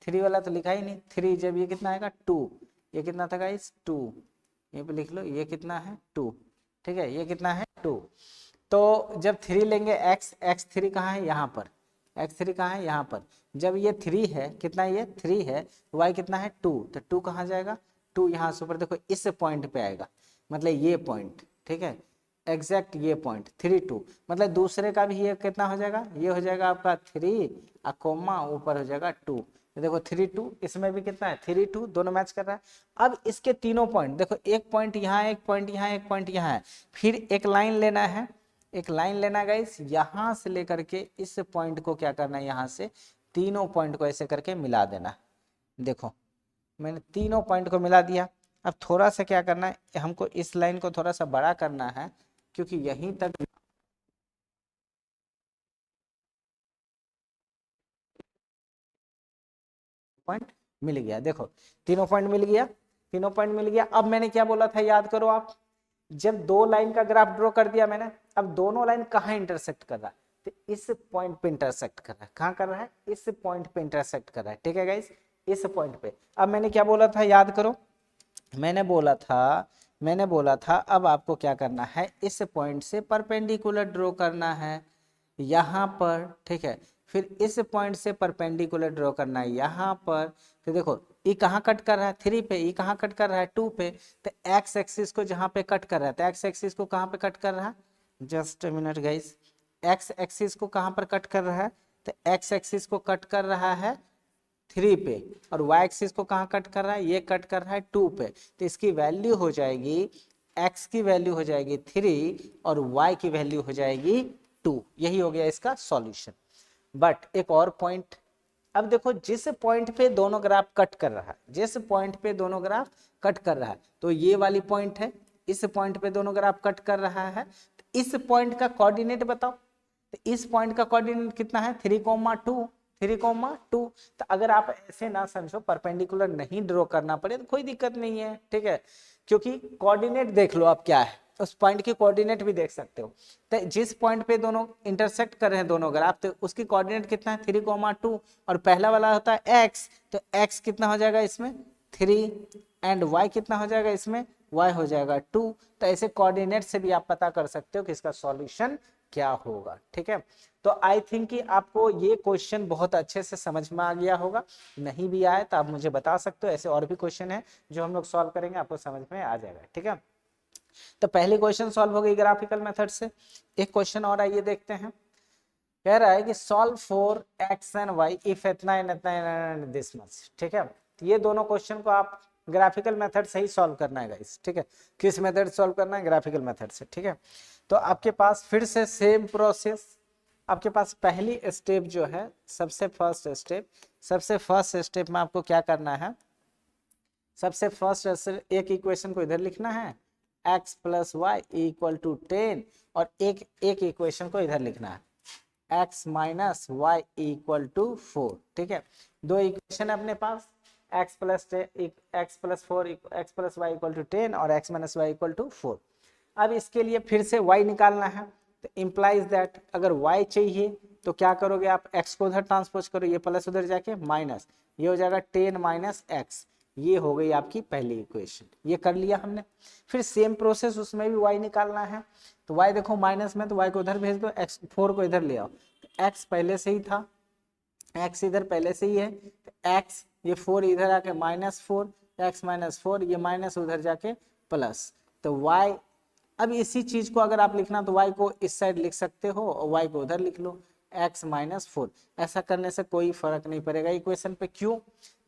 3 वाला तो लिखा ही नहीं, 3 जब ये कितना आएगा 2, ये कितना था गाइस 2, ये पे लिख लो, ये कितना है 2, ठीक है, ये कितना है 2। तो जब 3 लेंगे x3 कहाँ है यहाँ पर, x3 कहाँ है यहाँ पर, जब ये 3 है, कितना ये 3 है, y कितना है 2, तो 2 कहाँ जाएगा 2 यहाँ से ऊपर, देखो इस पॉइंट पे आएगा, मतलब ये पॉइंट, ठीक है, एग्जैक्ट ये पॉइंट 3 2, मतलब दूसरे का भी ये कितना हो जाएगा, ये हो जाएगा आपका 3 कोमा ऊपर हो जाएगा 2, देखो 3 2, इसमें भी कितना है 3 2, दोनों मैच कर रहा है। अब इसके तीनों पॉइंट देखो, एक पॉइंट यहाँ, एक पॉइंट यहाँ, एक पॉइंट यहाँ है, फिर एक लाइन लेना है, एक लाइन लेना गाइस, यहाँ से लेकर के इस पॉइंट को क्या करना है, यहाँ से तीनों पॉइंट को ऐसे करके मिला देना। देखो मैंने तीनों पॉइंट को मिला दिया। अब थोड़ा सा क्या करना है, हमको इस लाइन को थोड़ा सा बड़ा करना है, क्योंकि यहीं तक पॉइंट मिल गया। देखो तीनों पॉइंट मिल गया, तीनों पॉइंट मिल गया। अब मैंने क्या बोला था याद करो आप, जब दो लाइन का ग्राफ ड्रॉ कर दिया मैंने, अब दोनों लाइन कहाँ इंटरसेक्ट कर रहा है, तो इस पॉइंट पे इंटरसेक्ट कर रहा है। कहाँ कर रहा है, इस पॉइंट पे इंटरसेक्ट कर रहा है। ठीक है गाइस, इस पॉइंट पे। अब मैंने क्या बोला था याद करो, मैंने बोला था अब आपको क्या करना है, इस पॉइंट से परपेंडिकुलर ड्रॉ करना है यहाँ पर। ठीक है, फिर इस पॉइंट से परपेंडिकुलर ड्रॉ करना है यहाँ पर। फिर देखो ई कहाँ कट कर रहा है, 3 पे, ई कहाँ कट कर रहा है, 2 पे। तो एक्स एक्सिस को जहाँ पे कट कर रहा है, तो एक्स एक्सिस को कहाँ पे कट कर रहा है, just minute guys, x axis को कहाँ पर कट कर रहा है, तो एक्स एक्सिस को कट कर रहा है 3 पे, और y एक्सिस को कहाँ कट कर रहा है, ये कट कर रहा है 2 पे। तो इसकी वैल्यू हो जाएगी, x की वैल्यू हो जाएगी 3 और y की वैल्यू हो जाएगी 2। यही हो गया इसका सॉल्यूशन। बट एक और पॉइंट, अब देखो जिस पॉइंट पे दोनों ग्राफ कट कर रहा है, जिस पॉइंट पे दोनों ग्राफ कट कर रहा है, तो ये वाली पॉइंट है, इस पॉइंट पे दोनों ग्राफ कट कर रहा है। तो इस पॉइंट का कोऑर्डिनेट बताओ, तो इस पॉइंट का कोऑर्डिनेट कितना है, 3,2, 3,2। तो अगर आप ऐसे ना समझो, परपेंडिकुलर नहीं ड्रॉ करना पड़े तो कोई दिक्कत नहीं है। ठीक है, क्योंकि कोऑर्डिनेट देख लो आप क्या है, उस पॉइंट की कोऑर्डिनेट भी देख सकते हो। तो जिस पॉइंट पे दोनों इंटरसेक्ट कर रहे हैं दोनों ग्राफ, तो उसकी कोऑर्डिनेट कितना है, 3,2, और पहला वाला होता है x, तो x कितना हो जाएगा इसमें 3, एंड y कितना हो जाएगा इसमें, y हो जाएगा 2। तो ऐसे कोऑर्डिनेट से भी आप पता कर सकते हो कि इसका सॉल्यूशन क्या होगा। ठीक है, तो आई थिंक कि आपको ये क्वेश्चन बहुत अच्छे से समझ में आ गया होगा। नहीं भी आए तो आप मुझे बता सकते हो, ऐसे और भी क्वेश्चन है जो हम लोग सॉल्व करेंगे, आपको समझ में आ जाएगा। ठीक है, तो पहली क्वेश्चन सॉल्व हो गई ग्राफिकल मेथड से। एक क्वेश्चन और आइए देखते हैं। कह रहा है कि solve for x and y if इतना एंड इतना एंड दिस मच। ठीक है, तो ये दोनों क्वेश्चन को आप ग्राफिकल मेथड से ही सॉल्व करना है गाइस। ठीक है, किस मेथड सॉल्व करना है, ग्राफिकल मेथड से। ठीक है, तो आपके पास फिर से सेम प्रोसेस, आपके पास पहली स्टेप जो है, सबसे फर्स्ट स्टेप में आपको क्या करना है, सबसे फर्स्ट एक इक्वेशन को इधर लिखना है, x plus y equal to 10, और एक इक्वेशन को इधर लिखना है, x minus y equal to 4। ठीक है, दो इक्वेशन है अपने पास, x plus y equal to 10 और x minus y equal to 4। अब इसके लिए फिर से y निकालना है, तो इम्प्लाइज दैट अगर y चाहिए तो क्या करोगे आप, x को उधर ट्रांसपोज करो, ये प्लस उधर जाके माइनस, ये हो जाएगा 10 माइनस एक्स। ये हो गई आपकी पहली इक्वेशन, ये कर लिया हमने। फिर सेम प्रोसेस, उसमें भी y निकालना है, तो y देखो माइनस में, तो y को उधर भेज दो, x 4 को इधर ले आओ, तो x पहले से ही था, x इधर पहले से ही है, तो x ये 4 इधर आके -4, x -4, ये माइनस उधर जाके प्लस, तो y। अब इसी चीज को अगर आप लिखना तो y को इस साइड लिख सकते हो और y को उधर लिख लो, x -4। ऐसा करने से कोई फर्क नहीं पड़ेगा इक्वेशन पे। क्यों,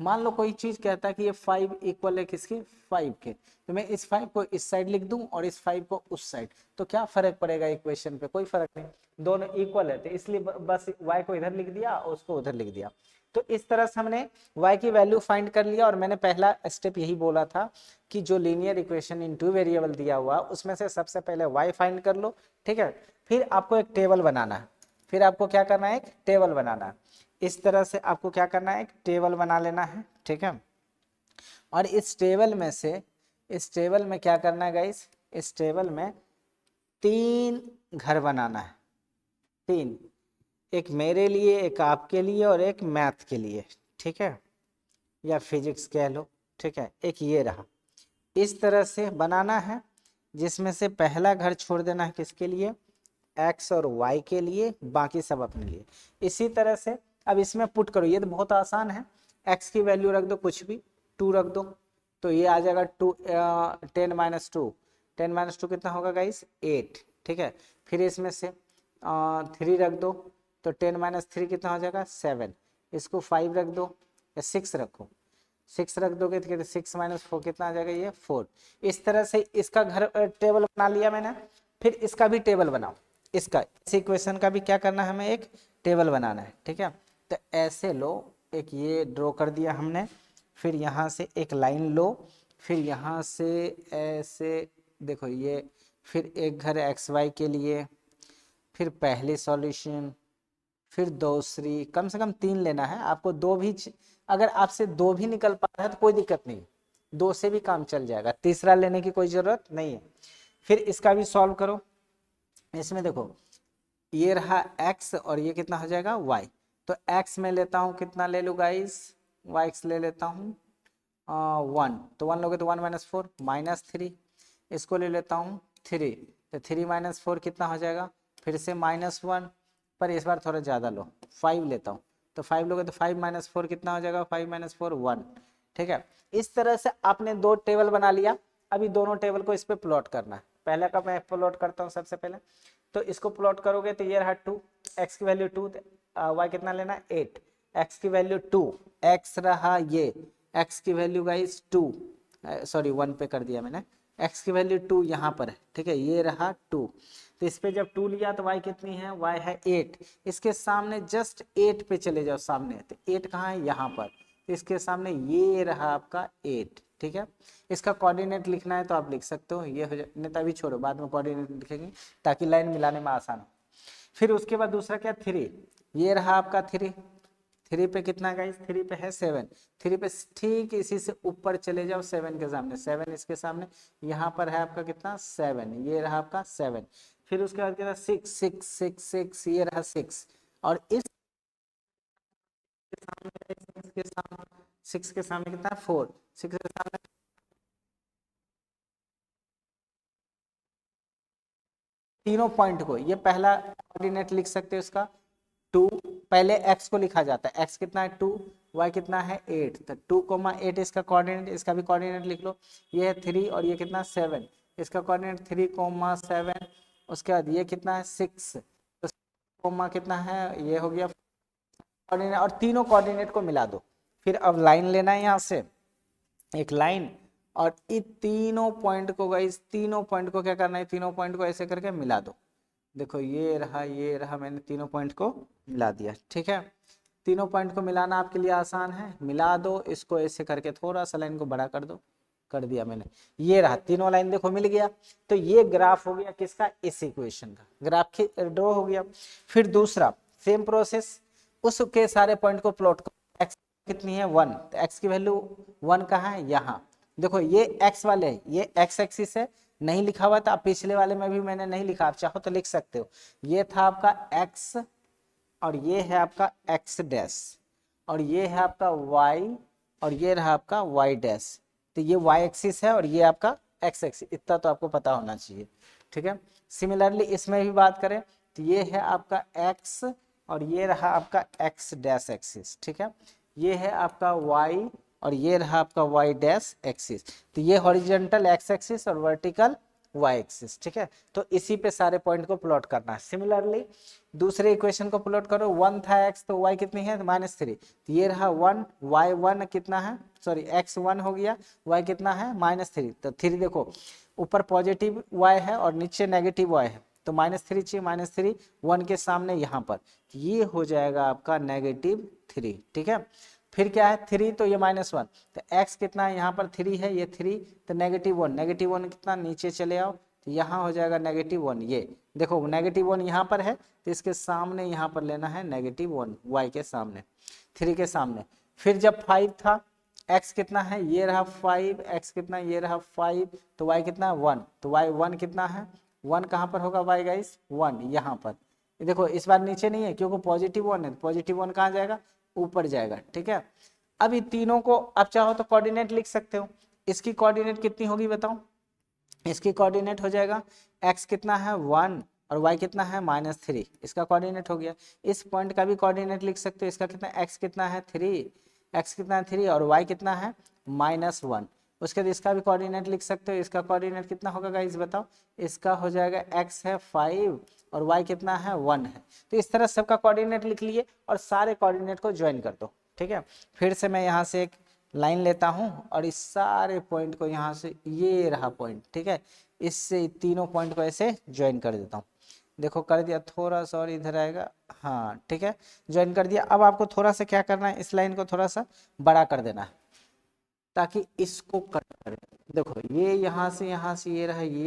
मान लो कोई चीज कहता है कि ये 5 इक्वल है किसके, 5 के, तो मैं इस 5 को इस साइड लिख दूं और इस 5 को उस साइड, तो क्या फर्क पड़ेगा इक्वेशन पे, कोई फर्क नहीं, दोनों इक्वल है, तो इसलिए बस y को इधर लिख दिया और उसको उधर लिख दिया। तो इस तरह से हमने y की वैल्यू फाइंड कर लिया। और मैंने पहला स्टेप यही बोला था कि जो लीनियर इक्वेशन इन 2 वेरिएबल दिया हुआ, उसमें से सबसे पहले y फाइंड कर लो। ठीक है, फिर आपको एक टेबल बनाना है, फिर आपको क्या करना है, एक टेबल बनाना है। इस तरह से आपको क्या करना है, एक टेबल बना लेना है। ठीक है, और इस टेबल में से, इस टेबल में क्या करना है गाइस, इस टेबल में 3 घर बनाना है, 3, एक मेरे लिए, एक आपके लिए और एक मैथ के लिए। ठीक है, या फिजिक्स कह लो। ठीक है, एक ये रहा, इस तरह से बनाना है, जिसमें से पहला घर छोड़ देना है किसके लिए, x और y के लिए, बाकी सब अपने लिए। इसी तरह से अब इसमें पुट करो, ये तो बहुत आसान है, x की वैल्यू रख दो कुछ भी, 2 रख दो, तो ये आ जाएगा 10 माइनस 2, 10 माइनस 2 कितना होगा गाइस, 8। ठीक है, फिर इसमें से 3 रख दो, तो 10 माइनस 3 कितना हो जाएगा, 7। इसको 5 रख दो, या 6 रखो, 6 रख दोगे तो 6 माइनस 4 कितना आ जाएगा, ये 4। इस तरह से इसका घर टेबल बना लिया मैंने। फिर इसका भी टेबल बनाओ, इसका, इस इक्वेशन का भी क्या करना है, हमें एक टेबल बनाना है। ठीक है, तो तो ऐसे लो, एक ये ड्रॉ कर दिया हमने, फिर यहाँ से एक लाइन लो, फिर यहाँ से ऐसे देखो ये, फिर एक घर एक्स वाई के लिए, फिर पहली सॉल्यूशन, फिर दूसरी, कम से कम 3 लेना है आपको। दो भी अगर आपसे 2 भी निकल पा रहा है तो कोई दिक्कत नहीं, 2 से भी काम चल जाएगा, तीसरा लेने की कोई जरूरत नहीं है। फिर इसका भी सॉल्व करो। इसमें देखो ये रहा x और ये कितना हो जाएगा y। तो x में लेता हूँ, कितना ले लूँ गाइस, yx ले लेता हूँ 1, तो 1 लोगे तो 1 माइनस 4 माइनस 3, इसको ले लेता हूँ 3, तो 3 माइनस 4 कितना हो जाएगा, फिर से -1, पर इस बार थोड़ा ज़्यादा लो, 5 लेता हूँ, तो 5 लोगे तो 5 माइनस 4 कितना हो जाएगा, 5 माइनस 4 1। ठीक है, इस तरह से आपने 2 टेबल बना लिया। अभी दोनों टेबल को इस पे प्लॉट करना है। पहले का मैं प्लॉट करता हूँ सबसे पहले, तो इसको प्लॉट करोगे तो ये रहा 2, x की वैल्यू 2, y कितना लेना 8, x की वैल्यू 2, x रहा ये, x की वैल्यू गाइस 2, सॉरी 1 पे कर दिया मैंने, x की वैल्यू 2 यहाँ पर है। ठीक है, ये रहा 2, तो इस पे जब 2 लिया तो y कितनी है, y है 8, इसके सामने जस्ट 8 पे चले जाओ सामने, तो 8 कहाँ है, यहाँ पर, तो इसके सामने ये रहा आपका 8। ठीक है, इसका कोऑर्डिनेट लिखना है तो आप लिख सकते हो, ये हो जाए, नहीं तो अभी छोड़ो, बाद में कोऑर्डिनेट लिखेंगे ताकि लाइन मिलाने में आसान हो। फिर उसके बाद दूसरा क्या, 3, ये रहा आपका 3, 3 पे कितना गाइस, 3 पे है 7, 3 पे ठीक इसी से ऊपर चले जाओ 7 के सामने, 7 इसके सामने, यहाँ पर है आपका कितना 7, ये रहा आपका 7। फिर उसके बाद क्या, 6 6 6 6, ये रहा 6, और इस के सामने 6 के सामने कितना 4, 6 के सामने तीनों पॉइंट को, ये पहला कोऑर्डिनेट लिख सकते हो इसका 2, पहले x को लिखा जाता है, x कितना है 2, y कितना है 8, तो 2,8 इसका कोऑर्डिनेट, इसका भी कोऑर्डिनेट लिख लो, ये है 3 और ये कितना 7, इसका कोऑर्डिनेट 3,7, उसके बाद ये कितना है 6, तो कोमा कितना है, ये हो गया कोऑर्डिनेट, और तीनों कोऑर्डिनेट को मिला दो। फिर अब लाइन लेना है यहाँ से एक लाइन, और इन तीनों पॉइंट को गाइस, तीनों पॉइंट को क्या करना है, तीनों पॉइंट को ऐसे करके मिला दो। देखो ये रहा, मैंने तीनों पॉइंट को मिला दिया। ठीक है, तीनों पॉइंट को मिलाना आपके लिए आसान है, मिला दो, इसको ऐसे करके थोड़ा सा लाइन को बड़ा कर दो, कर दिया मैंने, ये रहा तीनों लाइन, देखो मिल गया। तो ये ग्राफ हो गया किसका, इस इक्वेशन का ग्राफ ड्रॉ हो गया। फिर दूसरा सेम प्रोसेस, उसके सारे पॉइंट को प्लॉट करो। x कितनी है 1, तो x की वैल्यू 1 कहाँ है, यहाँ देखो, ये x वाले है, ये x एक्सिस है, नहीं लिखा हुआ था, पिछले वाले में भी मैंने नहीं लिखा, आप चाहो तो लिख सकते हो। ये था आपका x, और ये है आपका x डैश, और ये है आपका y, और ये रहा आपका y डैश, तो ये y एक्सिस है और ये आपका x एक्सिस, इतना तो आपको पता होना चाहिए। ठीक है, सिमिलरली इसमें भी बात करें तो ये है आपका x, और ये रहा आपका x डैश एक्सिस। ठीक है, ये है आपका y, और ये रहा आपका y डैश एक्सिस, तो ये हॉरिजॉन्टल x एक्सिस और वर्टिकल y एक्सिस। ठीक है, तो इसी पे सारे पॉइंट को प्लॉट करना है। सिमिलरली दूसरे इक्वेशन को प्लॉट करो, 1 था x, तो y कितनी है -3, तो ये रहा 1, y1 कितना है, सॉरी x1 हो गया, y कितना है -3, तो 3 देखो ऊपर पॉजिटिव y है और नीचे नेगेटिव y है, तो -3 चाहिए, -3 1 के सामने यहाँ पर, ये हो जाएगा आपका -3। ठीक है, फिर क्या है 3, तो ये -1, तो x कितना है, यहाँ पर 3 है, ये 3, तो -1 कितना, नीचे चले आओ, तो यहाँ हो जाएगा -1, ये देखो -1 यहाँ पर है, तो इसके सामने यहाँ पर लेना है -1 y के सामने, 3 के सामने। फिर जब 5 था, x कितना है, ये रहा 5, x कितना, ये रहा 5, तो y कितना है 1, तो y 1 कितना है, 1 कहाँ पर होगा y गाइस, 1 यहाँ पर, देखो इस बार नीचे नहीं है क्योंकि +1 है, +1 कहाँ जाएगा, ऊपर जाएगा। ठीक है, अब इन तीनों को आप चाहो तो कोऑर्डिनेट लिख सकते हो। इसकी कोऑर्डिनेट कितनी होगी बताओ, इसकी कोऑर्डिनेट हो जाएगा x कितना है 1 और y कितना है -3, इसका कोऑर्डिनेट हो गया। इस पॉइंट का भी कोऑर्डिनेट लिख सकते हो, इसका कितना x कितना है 3, x कितना है 3 और y कितना है -1। उसके बाद इसका भी कोऑर्डिनेट लिख सकते हो, इसका कोऑर्डिनेट कितना होगा गाइस बताओ, इसका हो जाएगा x है 5 और y कितना है 1 है। तो इस तरह सबका कोऑर्डिनेट लिख लिए और सारे कोऑर्डिनेट को ज्वाइन कर दो। ठीक है, फिर से मैं यहाँ से एक लाइन लेता हूँ और इस सारे पॉइंट को यहाँ से, ये रहा पॉइंट, ठीक है, इससे तीनों पॉइंट को ऐसे ज्वाइन कर देता हूँ। देखो कर दिया, थोड़ा सा और इधर आएगा, हाँ ठीक है, ज्वाइन कर दिया। अब आपको थोड़ा सा क्या करना है, इस लाइन को थोड़ा सा बड़ा कर देना है ताकि इसको कट करे। देखो ये यहाँ से ये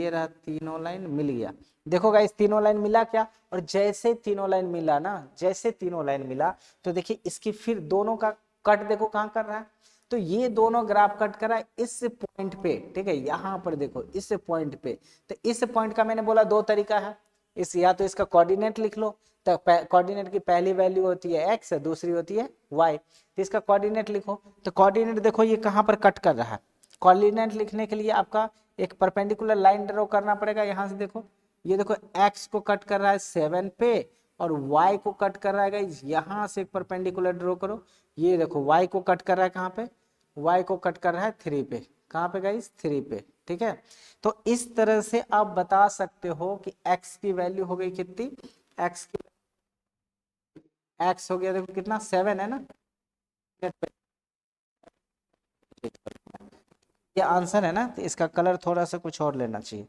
रहा, तीनों लाइन मिल गया। देखो गाइस तीनों लाइन मिला क्या, और जैसे तीनों लाइन मिला ना, जैसे तीनों लाइन मिला तो देखिए इसकी फिर दोनों का कट देखो कहाँ कर रहा है, तो ये दोनों ग्राफ कट कर रहा है इस पॉइंट पे, ठीक है, यहाँ पर देखो इस पॉइंट पे। तो इस पॉइंट का मैंने बोला दो तरीका है, इस या तो इसका कोऑर्डिनेट लिख लो, तो कोऑर्डिनेट की पहली वैल्यू होती है x, दूसरी होती है y, तो इसका कोऑर्डिनेट लिखो। तो कोऑर्डिनेट देखो ये कहाँ पर कट कर रहा है, कोऑर्डिनेट लिखने के लिए आपका एक परपेंडिकुलर लाइन ड्रॉ करना पड़ेगा। यहाँ से देखो ये देखो x को कट कर रहा है 7 पे और y को कट कर रहा है गाइस, यहाँ से एक परपेंडिकुलर ड्रॉ करो। ये देखो y को कट कर रहा है कहाँ पे, y को कट कर रहा है 3 पे, कहाँ पे गाइस 3 पे, ठीक है। तो इस तरह से आप बता सकते हो कि x की वैल्यू हो गई कितनी, x हो गया देखो कितना 7 है ना, ये आंसर है ना। तो इसका कलर थोड़ा सा कुछ और लेना चाहिए,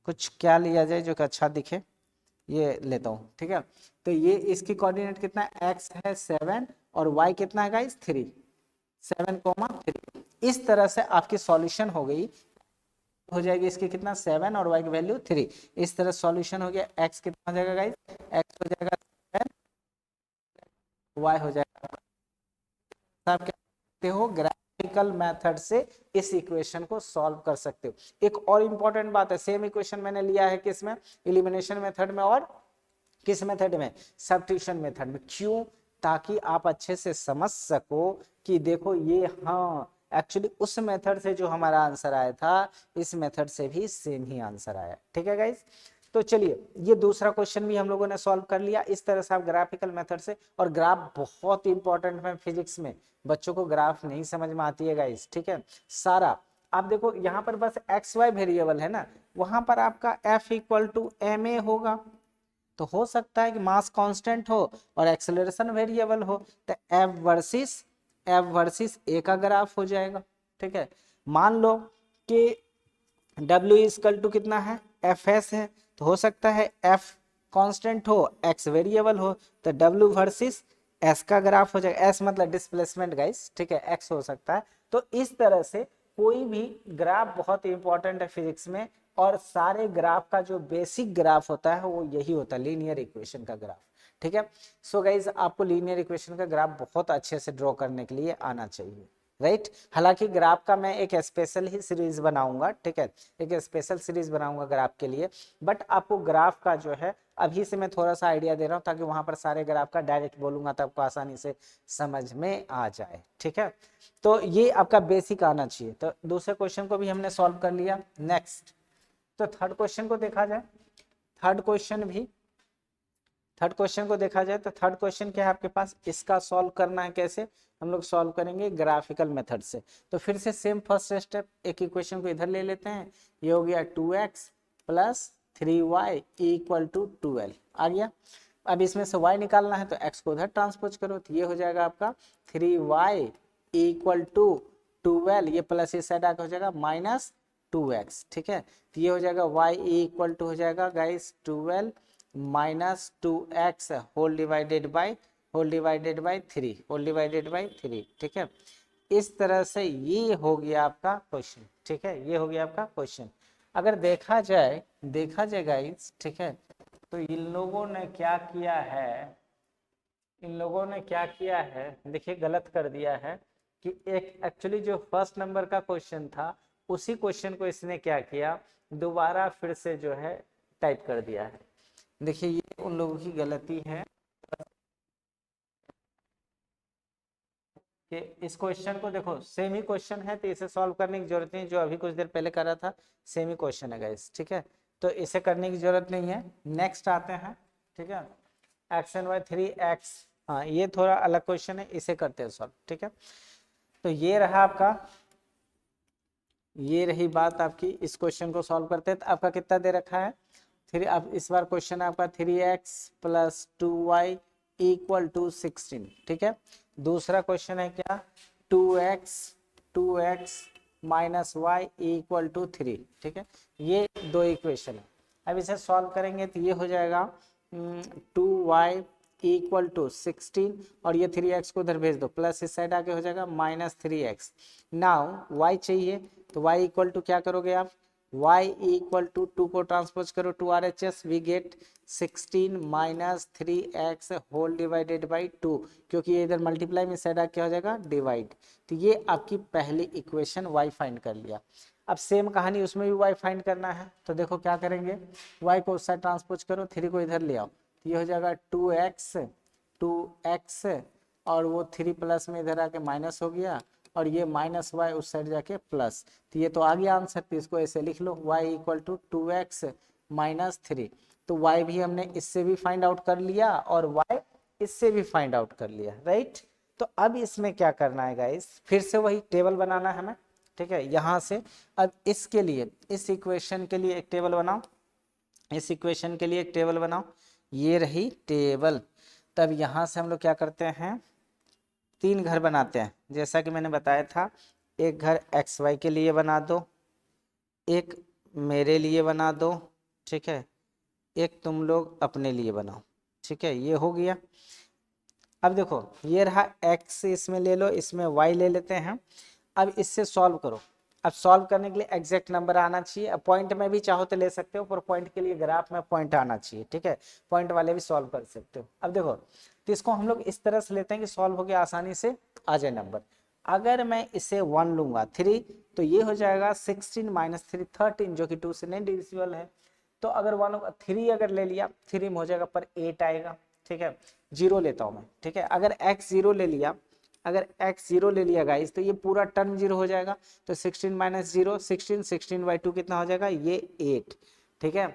कुछ क्या लिया जाए जो कि अच्छा दिखे, ये लेता हूँ, ठीक है। तो ये इसकी कोऑर्डिनेट कितना है, x है 7 और y कितना है गाइस 3, 7,3। इस तरह से आपकी सॉल्यूशन हो गई, हो जाएगी इसकी कितना 7 और y की वैल्यू 3। इस तरह सॉल्यूशन हो गया, x कितना हो जाएगा गाइस, x हो जाएगा 7, y हो जाएगा। आप क्या करते हो, ग्राफिकल मेथड से इस इक्वेशन को सॉल्व कर सकते हो। एक और इंपॉर्टेंट बात है, सेम इक्वेशन मैंने लिया है किसमें, एलिमिनेशन मेथड में और किस मेथड में, सब्स्टिट्यूशन मेथड में। क्यों, ताकि आप अच्छे से समझ सको कि देखो ये, हाँ एक्चुअली उस मेथड से जो हमारा आंसर आया था, इस मेथड से भी सेम ही आंसर आया, ठीक है गाइस। तो चलिए ये दूसरा क्वेश्चन भी हम लोगों ने सॉल्व कर लिया। इस तरह से आप ग्राफिकल मेथड से, और ग्राफ बहुत इंपॉर्टेंट है फिजिक्स में, बच्चों को ग्राफ नहीं समझ में आती है गाइस, ठीक है। सारा आप देखो यहाँ पर बस एक्स वाई वेरिएबल है ना, वहां पर आपका F इक्वल टू ma होगा, तो हो सकता है कि मास कांस्टेंट हो और एक्सेलरेशन वेरिएबल हो, तो एफ वर्सेस ए का ग्राफ हो जाएगा, ठीक है। मान लो कि W इक्वल टू कितना है, एफ एस है, तो हो सकता है एफ कांस्टेंट हो, एक्स वेरिएबल हो, तो W वर्सेस एस का ग्राफ हो जाएगा। एस मतलब डिस्प्लेसमेंट गाइस, ठीक है, एक्स हो सकता है। तो इस तरह से कोई भी ग्राफ बहुत इंपॉर्टेंट है फिजिक्स में, और सारे ग्राफ का जो बेसिक ग्राफ होता है वो यही होता है, लीनियर इक्वेशन का ग्राफ, ठीक है। सो गाइज आपको लीनियर इक्वेशन का ग्राफ बहुत अच्छे से ड्रॉ करने के लिए आना चाहिए, राइट। हालांकि ग्राफ का मैं एक स्पेशल ही सीरीज बनाऊंगा, ठीक है, एक स्पेशल सीरीज बनाऊंगा ग्राफ के लिए, बट आपको ग्राफ का जो है अभी से मैं थोड़ा सा आइडिया दे रहा हूँ, ताकि वहां पर सारे ग्राफ का डायरेक्ट बोलूंगा तो आपको आसानी से समझ में आ जाए, ठीक है। तो ये आपका बेसिक आना चाहिए। तो दूसरे क्वेश्चन को भी हमने सॉल्व कर लिया। नेक्स्ट तो थर्ड क्वेश्चन को देखा जाए, थर्ड क्वेश्चन को देखा जाए तो थर्ड क्वेश्चन क्या है आपके पास, इसका सॉल्व करना है। कैसे हम लोग सॉल्व करेंगे, ग्राफिकल मेथड से। तो फिर से सेम फर्स्ट स्टेप, एक इक्वेशन को इधर ले लेते हैं, ये हो गया 2x plus 3y equal to 12 आ गया। अब इसमें से y निकालना है तो x को उधर ट्रांसपोज करो, तो ये हो जाएगा आपका 3y इक्वल टू 12, ये प्लस इस साइड आकर हो जाएगा माइनस 2x, ठीक है। तो ये हो जाएगा y इक्वल टू हो जाएगा guys 12 minus 2x whole divided by 3, ठीक है। इस तरह से ये हो गया आपका क्वेश्चन, ठीक है, ये हो गया आपका क्वेश्चन। अगर देखा जाए गाइस, ठीक है, तो इन लोगों ने क्या किया है, देखिए गलत कर दिया है कि एक एक्चुअली जो फर्स्ट नंबर का क्वेश्चन था उसी क्वेश्चन को इसने क्या किया, दोबारा फिर से जो है टाइप कर दिया है। देखिए ये उन लोगों की गलती है कि इस क्वेश्चन को देखो सेम ही क्वेश्चन है, तो इसे सॉल्व करने की जरूरत नहीं, जो अभी कुछ देर पहले करा था सेम ही क्वेश्चन है गाइस, ठीक है। तो इसे करने की जरूरत नहीं है। नेक्स्ट आते हैं, ठीक है, एक्स एन वाई 3x, हाँ ये थोड़ा अलग क्वेश्चन है, इसे करते हैं सॉल्व, ठीक है। तो ये रहा आपका, ये रही बात आपकी, इस क्वेश्चन को सॉल्व करते हैं। तो आपका कितना दे रखा है 3, अब इस बार क्वेश्चन है आपका 3x plus 2y equal to 16, ठीक है। दूसरा क्वेश्चन है क्या, 2x minus y equal to 3, ठीक है। ये दो इक्वेशन है। अब इसे सॉल्व करेंगे तो ये हो जाएगा 2y इक्वल टू 16 और ये 3x को उधर भेज दो, प्लस इस साइड आके हो जाएगा -3x। नाउ y चाहिए तो y इक्वल टू क्या करोगे आप, y इक्वल टू 2 को ट्रांसपोज करो 2 RHS, we get 16 minus 3x whole divided by 2, क्योंकि ये इधर मल्टीप्लाई में साइड आके हो जाएगा डिवाइड। तो ये आपकी पहली इक्वेशन y फाइंड कर लिया। अब सेम कहानी उसमें भी y फाइंड करना है, तो देखो क्या करेंगे, y को उस साइड ट्रांसपोज करो, 3 को इधर ले आओ, तो ये हो जाएगा 2x और वो 3 प्लस में इधर आके माइनस हो गया और ये माइनस वाई उस साइड जाके प्लस, तो ये तो आ गया आंसर। तो इसको ऐसे लिख लो y equal to 2x minus 3। तो y भी हमने इससे भी फाइंड आउट कर लिया और y इससे भी फाइंड आउट कर लिया, राइट। तो अब इसमें क्या करना है गाइस, फिर से वही टेबल बनाना है हमें, ठीक है। यहाँ से अब इसके लिए, इस इक्वेशन के लिए एक टेबल बनाओ, इस इक्वेशन के लिए एक टेबल बनाओ, ये रही टेबल। तब यहाँ से हम लोग क्या करते हैं, 3 घर बनाते हैं, जैसा कि मैंने बताया था। एक घर XY के लिए बना दो, एक मेरे लिए बना दो, ठीक है, एक तुम लोग अपने लिए बनाओ, ठीक है, ये हो गया। अब देखो ये रहा x, इसमें ले लो, इसमें y ले लेते हैं। अब इससे सॉल्व करो। अब सॉल्व करने के लिए एग्जैक्ट नंबर आना चाहिए, अब पॉइंट में भी चाहो तो ले सकते हो, पर पॉइंट के लिए ग्राफ में पॉइंट आना चाहिए, ठीक है, पॉइंट वाले भी सॉल्व कर सकते हो। अब देखो तो इसको हम लोग इस तरह से लेते हैं कि सॉल्व हो गया, आसानी से आ जाए नंबर। अगर मैं इसे 1 लूंगा 3, तो ये हो जाएगा 16 माइनस 3 13, जो कि 2 से नहीं डिविजिबल है। तो अगर 3 अगर ले लिया, 3 में हो जाएगा पर 8 आएगा, ठीक है। 0 लेता हूँ मैं, ठीक है। अगर x 0 ले लिया, अगर x 0 ले लिया गाइस, तो ये पूरा टर्म 0 हो जाएगा। तो 16 माइनस 0 16, 16 बाई 2 कितना हो जाएगा, ये 8, ठीक है।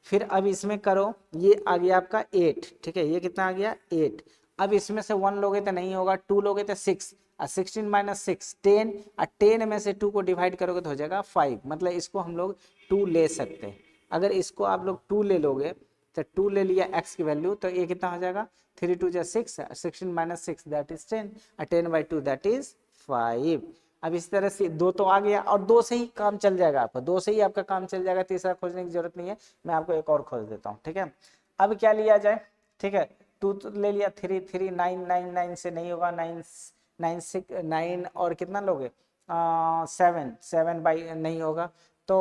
फिर अब इसमें करो, ये आ गया आपका 8, ठीक है, ये कितना आ गया 8। अब इसमें से 1 लोगे तो नहीं होगा, 2 लोगे तो 6, 16 माइनस 6 10, और 10 में से 2 को डिवाइड करोगे तो हो जाएगा 5, मतलब इसको हम लोग 2 ले सकते हैं। अगर इसको आप लोग 2 ले लोगे, तो 2 ले लिया x की वैल्यू, तो ये कितना हो जाएगा 3 2 6, 16 माइनस 6 दैट इज 10, और 10 बाई 2 दैट इज 5। अब इस तरह से 2 तो आ गया, और 2 से ही काम चल जाएगा आपका, 2 से ही आपका काम चल जाएगा, तीसरा खोजने की जरूरत नहीं है। मैं आपको एक और खोज देता हूँ, ठीक है। अब क्या लिया जाए, ठीक है, 2 तो ले लिया, 3 3 9 9 9 से नहीं होगा, 9 9 6 9 और कितना लोगे 7 7 बाई नहीं होगा, तो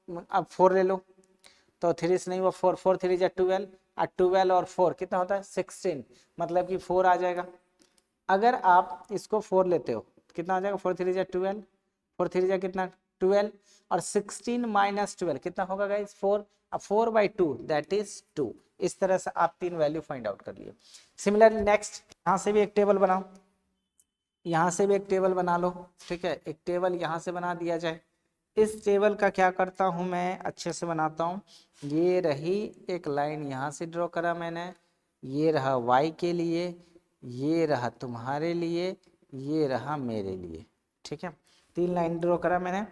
अब 4 ले लो, तो 3 से नहीं हुआ, 4 4 3 जा 12, और 12 और 4 कितना होता है 16, मतलब कि 4 आ जाएगा। अगर आप इसको 4 लेते हो कितना हो जाएगा, 4 3 जा 12, 4 3 जा कितना 12, और 16 माइनस 12 कितना होगा गाइस 4, अब 4 बाई 2 दैट इज 2। इस तरह से आप 3 वैल्यू फाइंड आउट कर लिए। सिमिलरली नेक्स्ट यहाँ से भी एक टेबल बनाओ, यहाँ से भी एक टेबल बना लो, ठीक है, एक टेबल यहाँ से बना दिया जाए। इस टेबल का क्या करता हूँ मैं, अच्छे से बनाता हूँ। ये रही एक लाइन यहाँ से ड्रॉ करा मैंने, ये रहा y के लिए, ये रहा तुम्हारे लिए, ये रहा मेरे लिए, ठीक है, 3 लाइन ड्रॉ करा मैंने।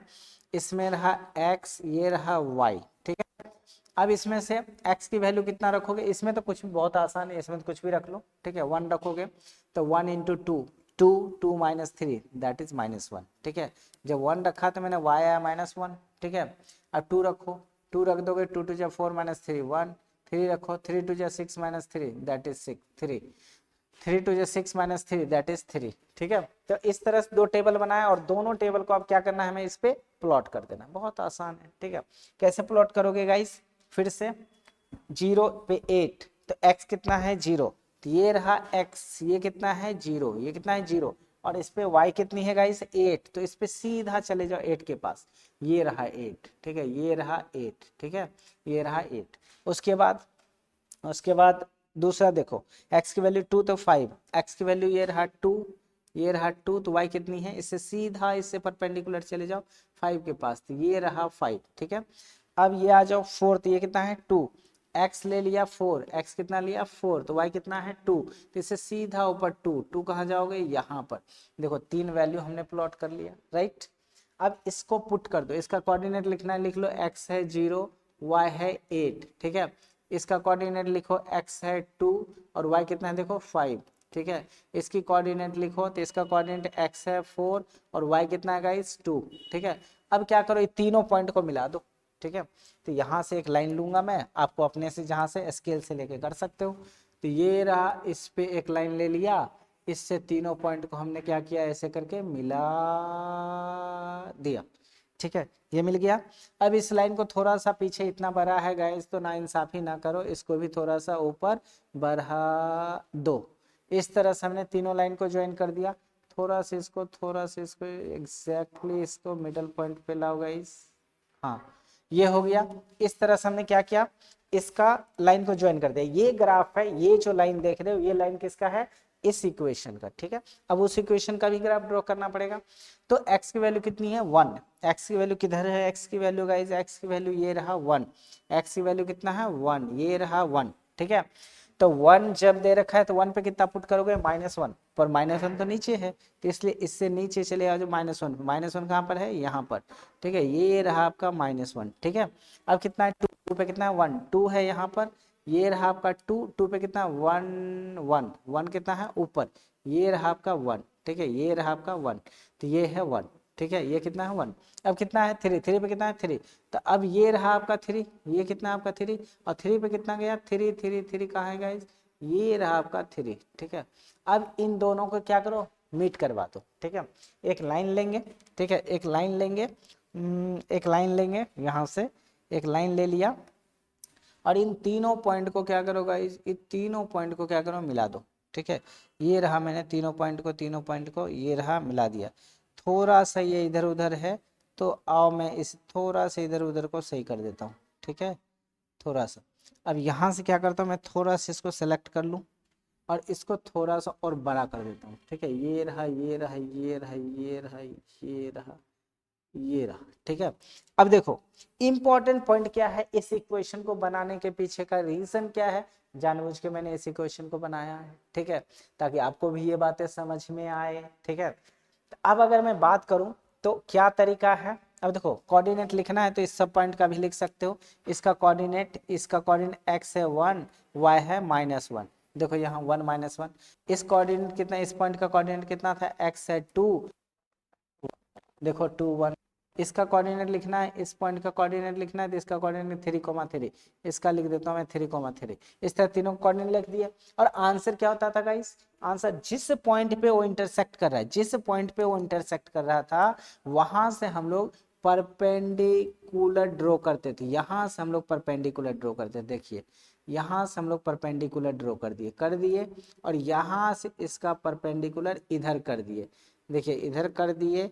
इसमें रहा x, ये रहा y, ठीक है। अब इसमें से x की वैल्यू कितना रखोगे, इसमें तो कुछ भी बहुत आसान है, इसमें तो कुछ भी रख लो, ठीक है। 1 रखोगे तो 1 इंटू 2 2 2 माइनस 3 दैट इज -1, ठीक है। जब 1 रखा तो मैंने y आया -1, ठीक है। अब 2 रखो, 2 रख दोगे, 2 2 4 माइनस 3 1, 3 रखो, 3 2 6 minus 3 that is 6 3, 3 2 6 minus 3 that is 3, ठीक है। तो इस तरह से 2 टेबल बनाया, और दोनों टेबल को आप क्या करना है, हमें इस पे प्लॉट कर देना, बहुत आसान है, ठीक है। कैसे प्लॉट करोगे गाइस, फिर से 0 पे 8, तो x कितना है 0, तो ये रहा x, ये कितना है 0, ये कितना है 0, और इस पे y कितनी है गाइस 8, तो इस पे सीधा चले जाओ 8 के पास, ये रहा 8, ठीक है, ये रहा 8, ठीक है, ये रहा 8। उसके बाद दूसरा देखो, x की वैल्यू 2 तो 5, x की वैल्यू ये रहा 2, ये रहा 2, तो y कितनी है, इससे सीधा इससे परपेंडिकुलर चले जाओ 5 के पास, तो ये रहा 5, ठीक है। अब ये आ जाओ 4, तो ये कितना है 2, x ले लिया 4, x कितना लिया 4, तो y कितना है 2, तो इससे सीधा ऊपर 2 2 कहाँ जाओगे, यहाँ पर। देखो 3 वैल्यू हमने प्लॉट कर लिया, राइट। अब इसको पुट कर दो, इसका कोऑर्डिनेट लिखना है, लिख लो x है 0, y है 8, ठीक है। इसका कोऑर्डिनेट लिखो, x है 2 और y कितना है देखो 5, ठीक है। इसकी कोऑर्डिनेट लिखो, तो इसका कोऑर्डिनेट x है 4 और y कितना है गाइस 2, ठीक है। अब क्या करो, ये तीनों पॉइंट को मिला दो, ठीक ठीक है। तो यहाँ से एक लाइन लूंगा मैं, आपको अपने से जहाँ से स्केल से लेके कर सकते हो। तो ये रहा, इस पे एक लाइन ले लिया, इससे तीनों पॉइंट को हमने क्या किया, ऐसे करके मिला दिया, ठीक है, ये मिल गया। अब इस लाइन को थोड़ा सा पीछे, इतना बड़ा है गाइस तो नाइंसाफी ना करो, इसको भी थोड़ा सा ऊपर बढ़ा दो। इस तरह से हमने तीनों लाइन को ज्वाइन कर दिया। थोड़ा सा इसको एग्जैक्टली इसको मिडल पॉइंट पे लाओ गाइस। हाँ, ये हो गया। इस तरह से हमने क्या किया, इसका लाइन को ज्वाइन कर दिया। ये ग्राफ है, ये जो लाइन देख रहे हो ये लाइन किसका है, इस इक्वेशन का, ठीक है। अब उस इक्वेशन का भी ग्राफ ड्रॉ करना पड़ेगा। तो x की वैल्यू कितनी है 1, x की वैल्यू किधर है, x की वैल्यू गाइस, x की वैल्यू ये रहा 1, x की वैल्यू कितना है 1, ये रहा 1, ठीक है। तो 1 जब दे रखा है तो 1 पे कितना पुट करोगे, -1, पर -1 तो नीचे है, तो इसलिए इससे नीचे चले आओ जो -1, -1 कहाँ पर है, यहाँ पर, ठीक है, ये रहा आपका -1, ठीक है। अब कितना है 2 पे कितना है 1, 2 है यहाँ पर, ये रहा आपका 2 पे कितना 1 1 1 कितना है ऊपर, ये रहा आपका 1, ठीक है, ये रहा आपका 1, तो ये है 1, ठीक है, ये कितना है 1। अब कितना है 3, 3 पे कितना है 3, तो अब ये रहा आपका 3, ये कितना आपका 3, और 3 पे कितना गया 3 3 3 कहाँ है गाइस, ये रहा आपका 3, ठीक है। अब इन दोनों को क्या करो, मीट करवा दो, ठीक है। एक लाइन लेंगे, ठीक है, एक लाइन लेंगे, एक लाइन लेंगे यहाँ से, एक लाइन ले लिया, और इन तीनों पॉइंट को क्या करो गाइस, इन तीनों पॉइंट को क्या करो, मिला दो, ठीक है। ये रहा, मैंने तीनों पॉइंट को ये रहा मिला दिया। थोड़ा सा ये इधर उधर है, तो आओ मैं इस थोड़ा सा इधर उधर को सही कर देता हूँ, ठीक है, थोड़ा सा। अब यहाँ से क्या करता हूँ मैं, थोड़ा सा इसको सेलेक्ट कर लूँ और इसको थोड़ा सा और बड़ा कर देता हूँ, ठीक है, ये रहा, ये रहा, ये रहा, ये रहा, ये रहा, ये रहा, ठीक है। अब देखो इंपॉर्टेंट पॉइंट क्या है, इस इक्वेशन को बनाने के पीछे का रीजन क्या है, जानबूझ के मैंने इस इक्वेशन को बनाया है, ठीक है, ताकि आपको भी ये बातें समझ में आए, ठीक है। अब अगर मैं बात करूं तो क्या तरीका है, अब देखो कोऑर्डिनेट लिखना है तो इस सब पॉइंट का भी लिख सकते हो। इसका कोऑर्डिनेट x है 1, y है -1, देखो यहाँ 1 -1। इस कोऑर्डिनेट कितना, इस पॉइंट का कोऑर्डिनेट कितना था, x है 2, देखो 2 1। इसका कोऑर्डिनेट लिखना है, इस पॉइंट का कोऑर्डिनेट लिखना है तो इसका कोऑर्डिनेट 3,3, इसका लिख देता हूँ मैं 3,3। इस तरह तीनों कोऑर्डिनेट लिख दिए। और आंसर क्या होता था गाइस, आंसर जिस पॉइंट पे वो इंटरसेक्ट कर रहा है, जिस पॉइंट पे वो इंटरसेक्ट कर रहा था वहां से हम लोग परपेंडिकुलर ड्रॉ करते थे, यहाँ से हम लोग परपेंडिकुलर ड्रॉ करते थे। देखिए यहाँ से हम लोग परपेंडिकुलर ड्रॉ कर दिए, और यहाँ से इसका परपेंडिकुलर इधर कर दिए, देखिए इधर कर दिए,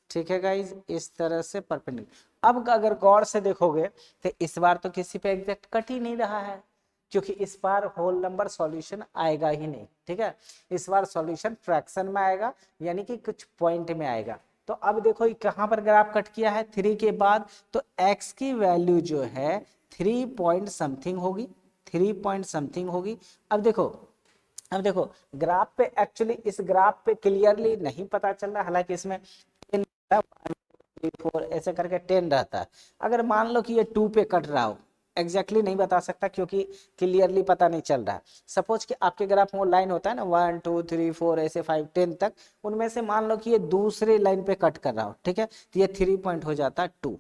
ठीक है गाइज, इस तरह से परपेंडिकुलर। अब अगर गौर से देखोगे तो इस बार तो किसी पे एग्जैक्ट कट ही नहीं रहा है, क्योंकि इस बार होल नंबर सॉल्यूशन आएगा ही नहीं, ठीक है, इस बार सॉल्यूशन फ्रैक्शन में आएगा, यानी कि कुछ पॉइंट में आएगा। तो अब देखो कहाँ पर ग्राफ कट किया है 3 के बाद, तो x की वैल्यू जो है 3 पॉइंट समथिंग होगी, 3 पॉइंट समथिंग होगी। अब देखो ग्राफ पे, एक्चुअली इस ग्राफ पे क्लियरली नहीं पता चल रहा, हालांकि इसमें 1 2 3 4 ऐसे करके 10 रहता है। अगर मान लो कि ये 2 पे कट रहा हो, एग्जैक्टली नहीं बता सकता क्योंकि क्लियरली पता नहीं चल रहा है। सपोज कि आपके ग्राफ में वो लाइन होता है ना 1 2 3 4 ऐसे 5 10 तक, उनमें से मान लो कि ये दूसरे लाइन पे कट कर रहा हो, ठीक है, तो ये 3 पॉइंट हो जाता है 2,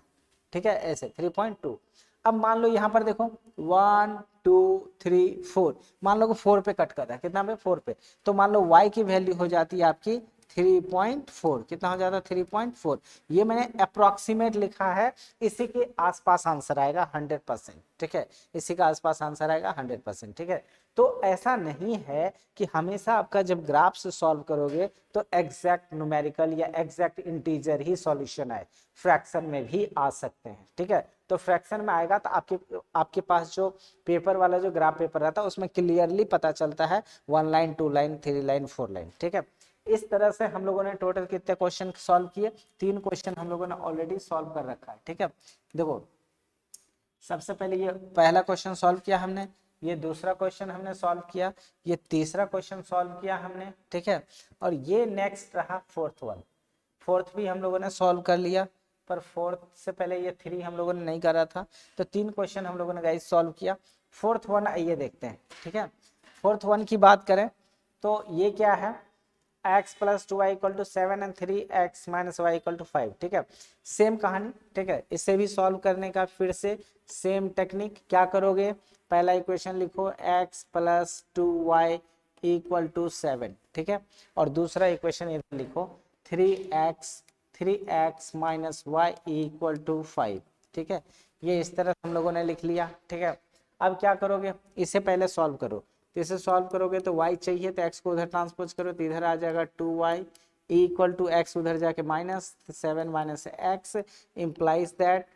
ठीक है, ऐसे 3.2। अब मान लो यहाँ पर देखो 1 2 3 4, मान लो कि 4 पे कट कर रहा है, कितना पे 4 पे, तो मान लो y की वैल्यू हो जाती है आपकी 3.4, कितना हो जाता है 3.4। ये मैंने अप्रोक्सीमेट लिखा है, इसी के आसपास आंसर आएगा 100%, ठीक है, इसी का आसपास आंसर आएगा 100%, ठीक है। तो ऐसा नहीं है कि हमेशा आपका जब ग्राफ से सॉल्व करोगे तो एग्जैक्ट न्यूमेरिकल या एग्जैक्ट इंटीजर ही सॉल्यूशन आए, फ्रैक्शन में भी आ सकते हैं, ठीक है। तो फ्रैक्शन में आएगा तो आपके पास जो पेपर वाला जो ग्राफ पेपर रहता है उसमें क्लियरली पता चलता है 1 लाइन 2 लाइन 3 लाइन 4 लाइन, ठीक है। इस तरह से हम लोगों ने टोटल कितने क्वेश्चन सॉल्व किए, 3 क्वेश्चन हम लोगों ने ऑलरेडी सॉल्व कर रखा है, ठीक है। देखो सबसे पहले ये पहला क्वेश्चन सॉल्व किया हमने, ये दूसरा क्वेश्चन हमने सॉल्व किया, ये तीसरा क्वेश्चन सॉल्व किया हमने, ठीक है, और ये नेक्स्ट रहा फोर्थ वन, फोर्थ भी हम लोगों ने सॉल्व कर लिया, पर फोर्थ से पहले ये 3 हम लोगों ने नहीं करा था, तो 3 क्वेश्चन हम लोगों ने गाइस सॉल्व किया। फोर्थ वन आइए देखते हैं, ठीक है। फोर्थ वन की बात करें तो ये क्या है, x plus 2y equal to 7 and 3x minus y equal to 5। ठीक है, सेम कहानी। ठीक है, इसे भी सॉल्व करने का फिर से सेम टेक्निक। क्या करोगे, पहला इक्वेशन लिखो x plus 2y equal to 7। ठीक है, और दूसरा इक्वेशन इधर लिखो 3x minus y equal to 5। ठीक है, ये इस तरह हम लोगों ने लिख लिया। ठीक है, अब क्या करोगे, इसे पहले सॉल्व करो। तो इसे सॉल्व करोगे तो y चाहिए, तो x को उधर ट्रांसपोज करो, तो इधर आ जाएगा 2y इक्वल टू x उधर जाके minus 7 minus x implies that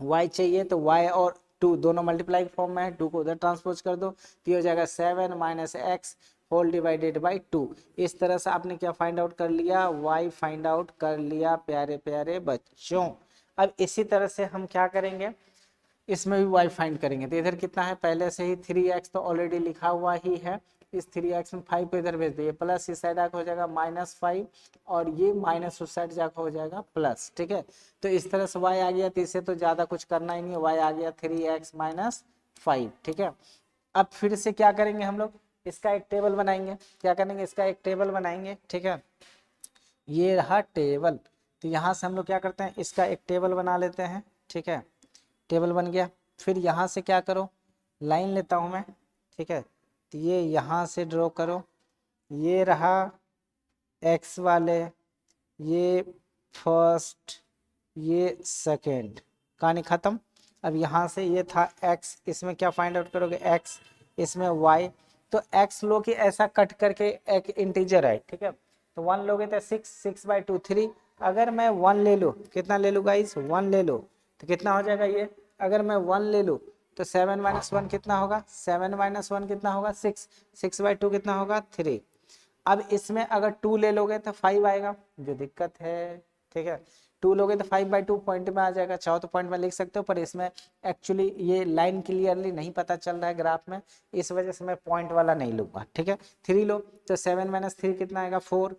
y चाहिए, तो y और 2 दोनों मल्टीप्लाई फॉर्म में है, 2 को उधर ट्रांसपोज कर दो, तो ये हो जाएगा 7 minus x whole divided by 2। इस तरह से आपने क्या फाइंड आउट कर लिया, y फाइंड आउट कर लिया प्यारे प्यारे बच्चों। अब इसी तरह से हम क्या करेंगे, इसमें भी y फाइंड करेंगे। तो इधर कितना है, पहले से ही 3x तो ऑलरेडी लिखा हुआ ही है, इस 3x में 5 को इधर भेज दिए, प्लस इस साइड आकर हो जाएगा -5 और ये माइनस उस साइड जाकर हो जाएगा प्लस। ठीक है, तो इस तरह से y आ गया, तो इससे तो ज़्यादा कुछ करना ही नहीं है, y आ गया 3x माइनस 5। ठीक है, अब फिर से क्या करेंगे हम लोग, इसका एक टेबल बनाएंगे। क्या करेंगे, इसका एक टेबल बनाएंगे। ठीक है, ये रहा टेबल। तो यहाँ से हम लोग क्या करते हैं, इसका एक टेबल बना लेते हैं। ठीक है, टेबल बन गया। फिर यहाँ से क्या करो, लाइन लेता हूँ मैं। ठीक है, तो ये यहाँ से ड्रॉ करो, ये रहा x वाले, ये फर्स्ट, ये सेकेंड, कहानी ख़त्म। अब यहाँ से ये था x, इसमें क्या फाइंड आउट करोगे, x, इसमें y। तो x लो कि ऐसा कट करके एक इंटीजर है। ठीक है, तो 1 लोगे तो 6/2 3। अगर मैं 1 ले लूँ, कितना ले लूँ गाइस, 1 ले लो, तो कितना हो जाएगा ये, अगर मैं 1 ले लूँ तो 7 माइनस 1 कितना होगा, 7 माइनस 1 कितना होगा 6, 6/2 कितना होगा 3। अब इसमें अगर 2 ले लोगे तो 5 आएगा, जो दिक्कत है। ठीक है, 2 लोगे तो 5/2 पॉइंट में आ जाएगा, चाहो तो पॉइंट में लिख सकते हो, पर इसमें एक्चुअली ये लाइन क्लियरली नहीं पता चल रहा है ग्राफ में, इस वजह से मैं पॉइंट वाला नहीं लूंगा। ठीक है, 3 लो तो 7 माइनस 3 कितना आएगा 4,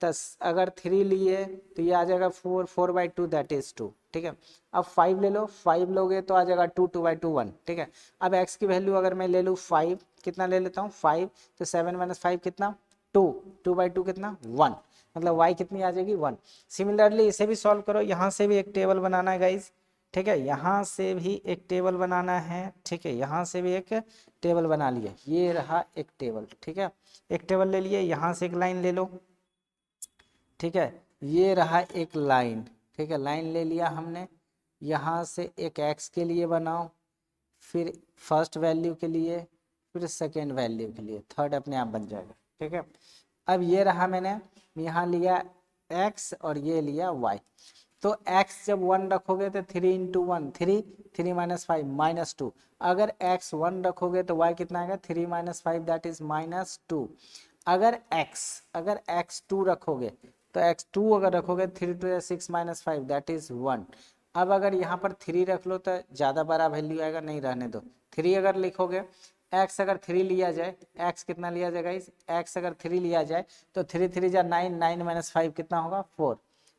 तो अगर 3 लिए तो ये आ जाएगा 4/2 दैट इज 2। ठीक है, अब 5 ले लो, 5 लोगे तो आ जाएगा 2/2 1। ठीक है, अब x की वैल्यू अगर मैं ले लूँ 5, कितना ले लेता हूँ 5, तो 7 माइनस 5 कितना 2, 2/2 कितना 1, मतलब y कितनी आ जाएगी 1। सिमिलरली इसे भी सॉल्व करो, यहाँ से भी एक टेबल बनाना है गाइज। ठीक है, यहाँ से भी एक टेबल बनाना है। ठीक है, यहाँ से भी एक टेबल बना लिए, ये रहा एक टेबल। ठीक है, एक टेबल ले लिए, यहाँ से एक लाइन ले लो। ठीक है, ये रहा एक लाइन। ठीक है, लाइन ले लिया हमने, यहाँ से एक x के लिए बनाओ, फिर फर्स्ट वैल्यू के लिए, फिर सेकेंड वैल्यू के लिए, थर्ड अपने आप बन जाएगा। ठीक है, अब ये रहा, मैंने यहाँ लिया x और ये लिया y। तो x जब 1 रखोगे तो 3 × 1 3, 3 माइनस 5 -2। अगर x 1 रखोगे तो y कितना आएगा 3 माइनस 5 दैट इज -2। अगर x 2 रखोगे तो x 2 अगर रखोगे 3 × 6 - 5 दैट इज 1। अब अगर यहाँ पर 3 रख लो तो ज़्यादा बड़ा वैल्यू आएगा, नहीं रहने दो। 3 अगर लिखोगे, x अगर 3 लिया जाए, x कितना लिया जाएगा इस x अगर 3 लिया जाए तो 3 3 जा 9, 9 माइनस 5 कितना होगा 4।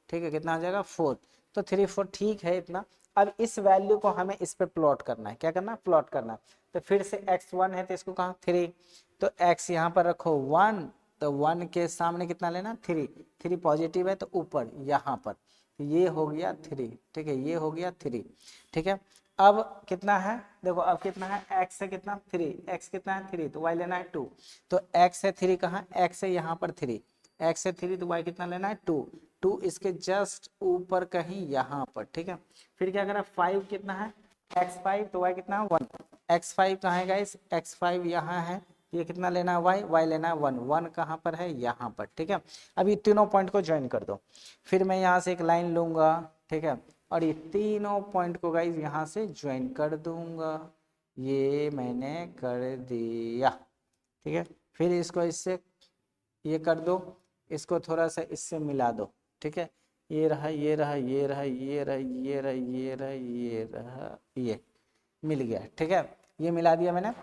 ठीक है, कितना हो जाएगा 4। तो 3 4 ठीक है इतना। अब इस वैल्यू को हमें इस पे प्लॉट करना है, क्या करना है प्लॉट करना है। तो फिर से x 1 है तो इसको कहाँ 3, तो x यहाँ पर रखो 1, तो 1 के सामने कितना लेना 3, 3 पॉजिटिव है तो ऊपर यहाँ पर, तो ये हो गया 3। ठीक है, ये हो गया 3। ठीक है, अब कितना है देखो, अब कितना है x है कितना 3, x कितना है 3, तो y लेना है 2। तो x है 3 कहाँ, x है यहाँ पर 3, x है 3 तो y कितना लेना है 2, 2 इसके जस्ट ऊपर कहीं यहाँ पर। ठीक है, फिर क्या करा 5 कितना है x5, तो y कितना है 1, x5 कहाँ है गाइस, x5 यहाँ है, ये कितना लेना है y लेना है 1, 1 कहाँ पर है यहाँ पर। ठीक है, अब ये तीनों पॉइंट को ज्वाइन कर दो, फिर मैं यहाँ से एक लाइन लूंगा। ठीक है, और ये तीनों पॉइंट को गाइस यहाँ से ज्वाइन कर दूंगा, ये मैंने कर दिया। ठीक है, फिर इसको इससे ये कर दो, इसको थोड़ा सा इससे मिला दो। ठीक है, ये रहा ये रहा ये रहा ये रहा ये रहा ये रहा ये रहा, ये मिल गया। ठीक है, ये मिला दिया मैंने,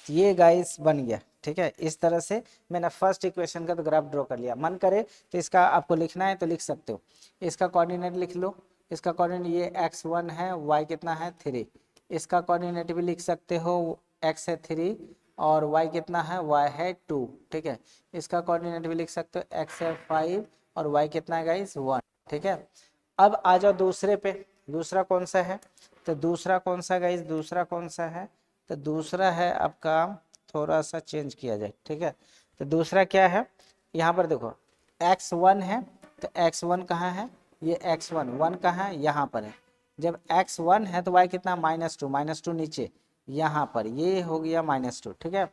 ये गाइस बन गया। ठीक है, इस तरह से मैंने फर्स्ट इक्वेशन का तो ग्राफ ड्रॉ कर लिया। मन करे तो इसका आपको लिखना है तो लिख सकते हो, इसका कोऑर्डिनेट लिख लो। इसका कोऑर्डिनेट ये x1 है, y कितना है 3। इसका कोऑर्डिनेट भी लिख सकते हो, x है 3, और y कितना है, y है 2, ठीक है। इसका कोऑर्डिनेट भी लिख सकते हो, x है 5 और y कितना है गाइस 1, ठीक है। अब आ जाओ दूसरे पे, दूसरा कौन सा है, तो दूसरा कौन सा गाइस, दूसरा कौन सा है, तो दूसरा है आपका, थोड़ा सा चेंज किया जाए, ठीक है। तो दूसरा क्या है, यहाँ पर देखो x1 है, तो x1 कहाँ है, ये x1 1 कहाँ है, यहाँ पर है। जब x1 है तो y कितना, -2 नीचे यहाँ पर, ये हो गया -2, ठीक है।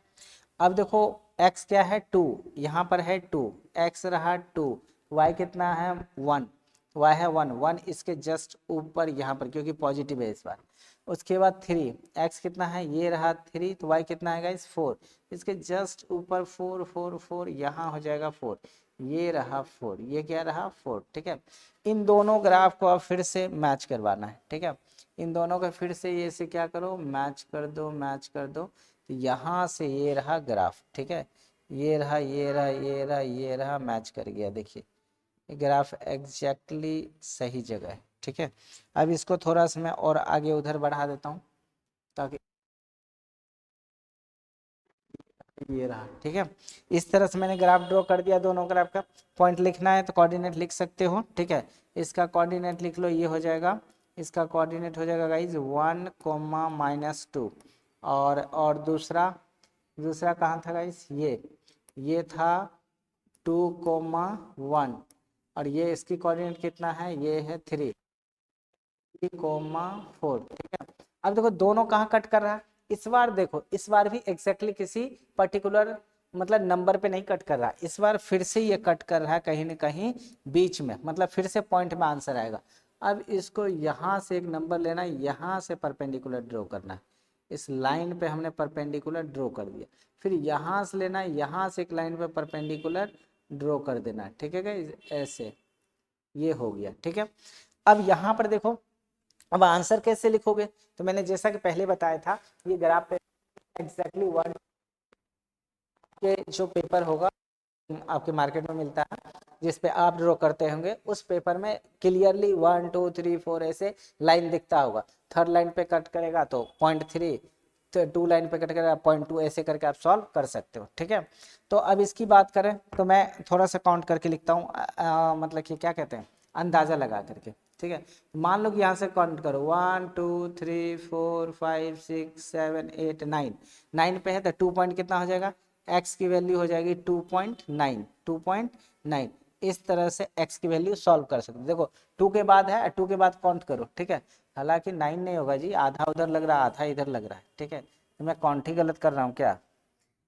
अब देखो x क्या है 2, यहाँ पर है 2, x रहा 2, y कितना है 1, y है 1 इसके जस्ट ऊपर यहाँ पर, क्योंकि पॉजिटिव है इस बार। उसके बाद 3, x कितना है, ये रहा 3, तो y कितना है गाइस 4, इसके जस्ट ऊपर 4 4 4, यहाँ हो जाएगा 4, ये रहा 4, ये क्या रहा 4, ठीक है। इन दोनों ग्राफ को अब फिर से मैच करवाना है, ठीक है। इन दोनों को फिर से ये से क्या करो, मैच कर दो, मैच कर दो, तो यहाँ से ये रहा ग्राफ, ठीक है। ये रहा, ये रहा, ये रहा, ये रहा, मैच कर गया, देखिए ग्राफ एग्जैक्टली सही जगह है, ठीक है। अब इसको थोड़ा सा मैं और आगे उधर बढ़ा देता हूँ, ताकि ये रहा, ठीक है। इस तरह से मैंने ग्राफ ड्रॉ कर दिया, दोनों ग्राफ का पॉइंट लिखना है तो कोऑर्डिनेट लिख सकते हो, ठीक है। इसका कोऑर्डिनेट लिख लो, ये हो जाएगा, इसका कोऑर्डिनेट हो जाएगा गाइज 1, -2, और दूसरा दूसरा कहाँ था गाइज, ये था 2, 1, और ये इसकी कोऑर्डिनेट कितना है, ये है 3, 3, 4, ठीक है। अब देखो दोनों कहाँ कट कर रहा है, इस बार देखो, इस बार भी एग्जैक्टली किसी पर्टिकुलर मतलब नंबर पे नहीं कट कर रहा, इस बार फिर से ये कट कर रहा है कहीं ना कहीं बीच में, मतलब फिर से पॉइंट में आंसर आएगा। अब इसको यहाँ से एक नंबर लेना है, यहाँ से परपेंडिकुलर ड्रॉ करना है, इस लाइन पे हमने परपेंडिकुलर ड्रॉ कर दिया, फिर यहाँ से लेना है, यहाँ से एक लाइन पे परपेंडिकुलर ड्रॉ कर देना है, ठीक है गाइस, ऐसे ये हो गया, ठीक है। अब यहाँ पर देखो, अब आंसर कैसे लिखोगे, तो मैंने जैसा कि पहले बताया था, ये ग्राफ पे एग्जैक्टली 1 के जो पेपर होगा आपके मार्केट में मिलता है, जिस पे आप ड्रॉ करते होंगे, उस पेपर में क्लियरली 1 2 3 4 ऐसे लाइन दिखता होगा। थर्ड लाइन पे कट करेगा तो 0.3, तो 2 लाइन पे कट करेगा 0.2, ऐसे करके आप सॉल्व कर सकते हो, ठीक है। तो अब इसकी बात करें तो मैं थोड़ा सा काउंट करके लिखता हूँ, मतलब कि क्या कहते हैं, अंदाजा लगा करके, ठीक है। मान लो कि यहाँ से काउंट करो 1 2 3 4 5 6 7 8 9, 9 पे है तो 2 पॉइंट कितना हो जाएगा, x की वैल्यू हो जाएगी 2.9, 2.9। इस तरह से x की वैल्यू सॉल्व कर सकते हो। देखो 2 के बाद है, 2 के बाद काउंट करो, ठीक है। हालांकि 9 नहीं होगा जी, आधा उधर लग रहा है, आधा इधर लग रहा है, ठीक है। तो मैं काउंट ही गलत कर रहा हूँ क्या,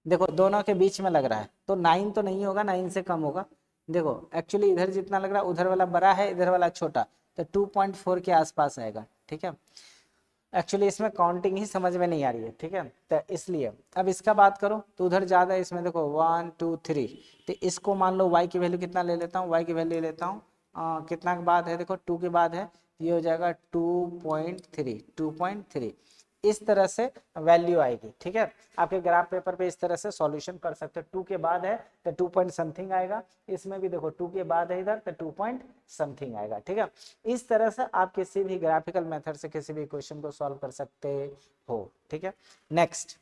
देखो दोनों के बीच में लग रहा है, तो 9 तो नहीं होगा, 9 से कम होगा। देखो एक्चुअली इधर जितना लग रहा है उधर वाला बड़ा है, इधर वाला छोटा, तो 2.4 के आसपास आएगा, ठीक है। एक्चुअली इसमें काउंटिंग ही समझ में नहीं आ रही है, ठीक है, तो इसलिए अब इसका बात करो तो उधर ज़्यादा है, इसमें देखो 1 2 3, तो इसको मान लो y की वैल्यू कितना ले लेता हूँ, y की वैल्यू लेता हूँ कितना के बाद है, देखो 2 के बाद है, ये हो जाएगा 2.3, 2.3। इस तरह से वैल्यू आएगी, ठीक है। आपके ग्राफ पेपर पे इस तरह से सॉल्यूशन कर सकते हो, 2 के बाद है तो 2 पॉइंट समथिंग आएगा, इसमें भी देखो 2 के बाद है इधर तो 2 पॉइंट समथिंग आएगा, ठीक है। इस तरह से आप किसी भी ग्राफिकल मेथड से किसी भी क्वेश्चन को सॉल्व कर सकते हो, ठीक है। नेक्स्ट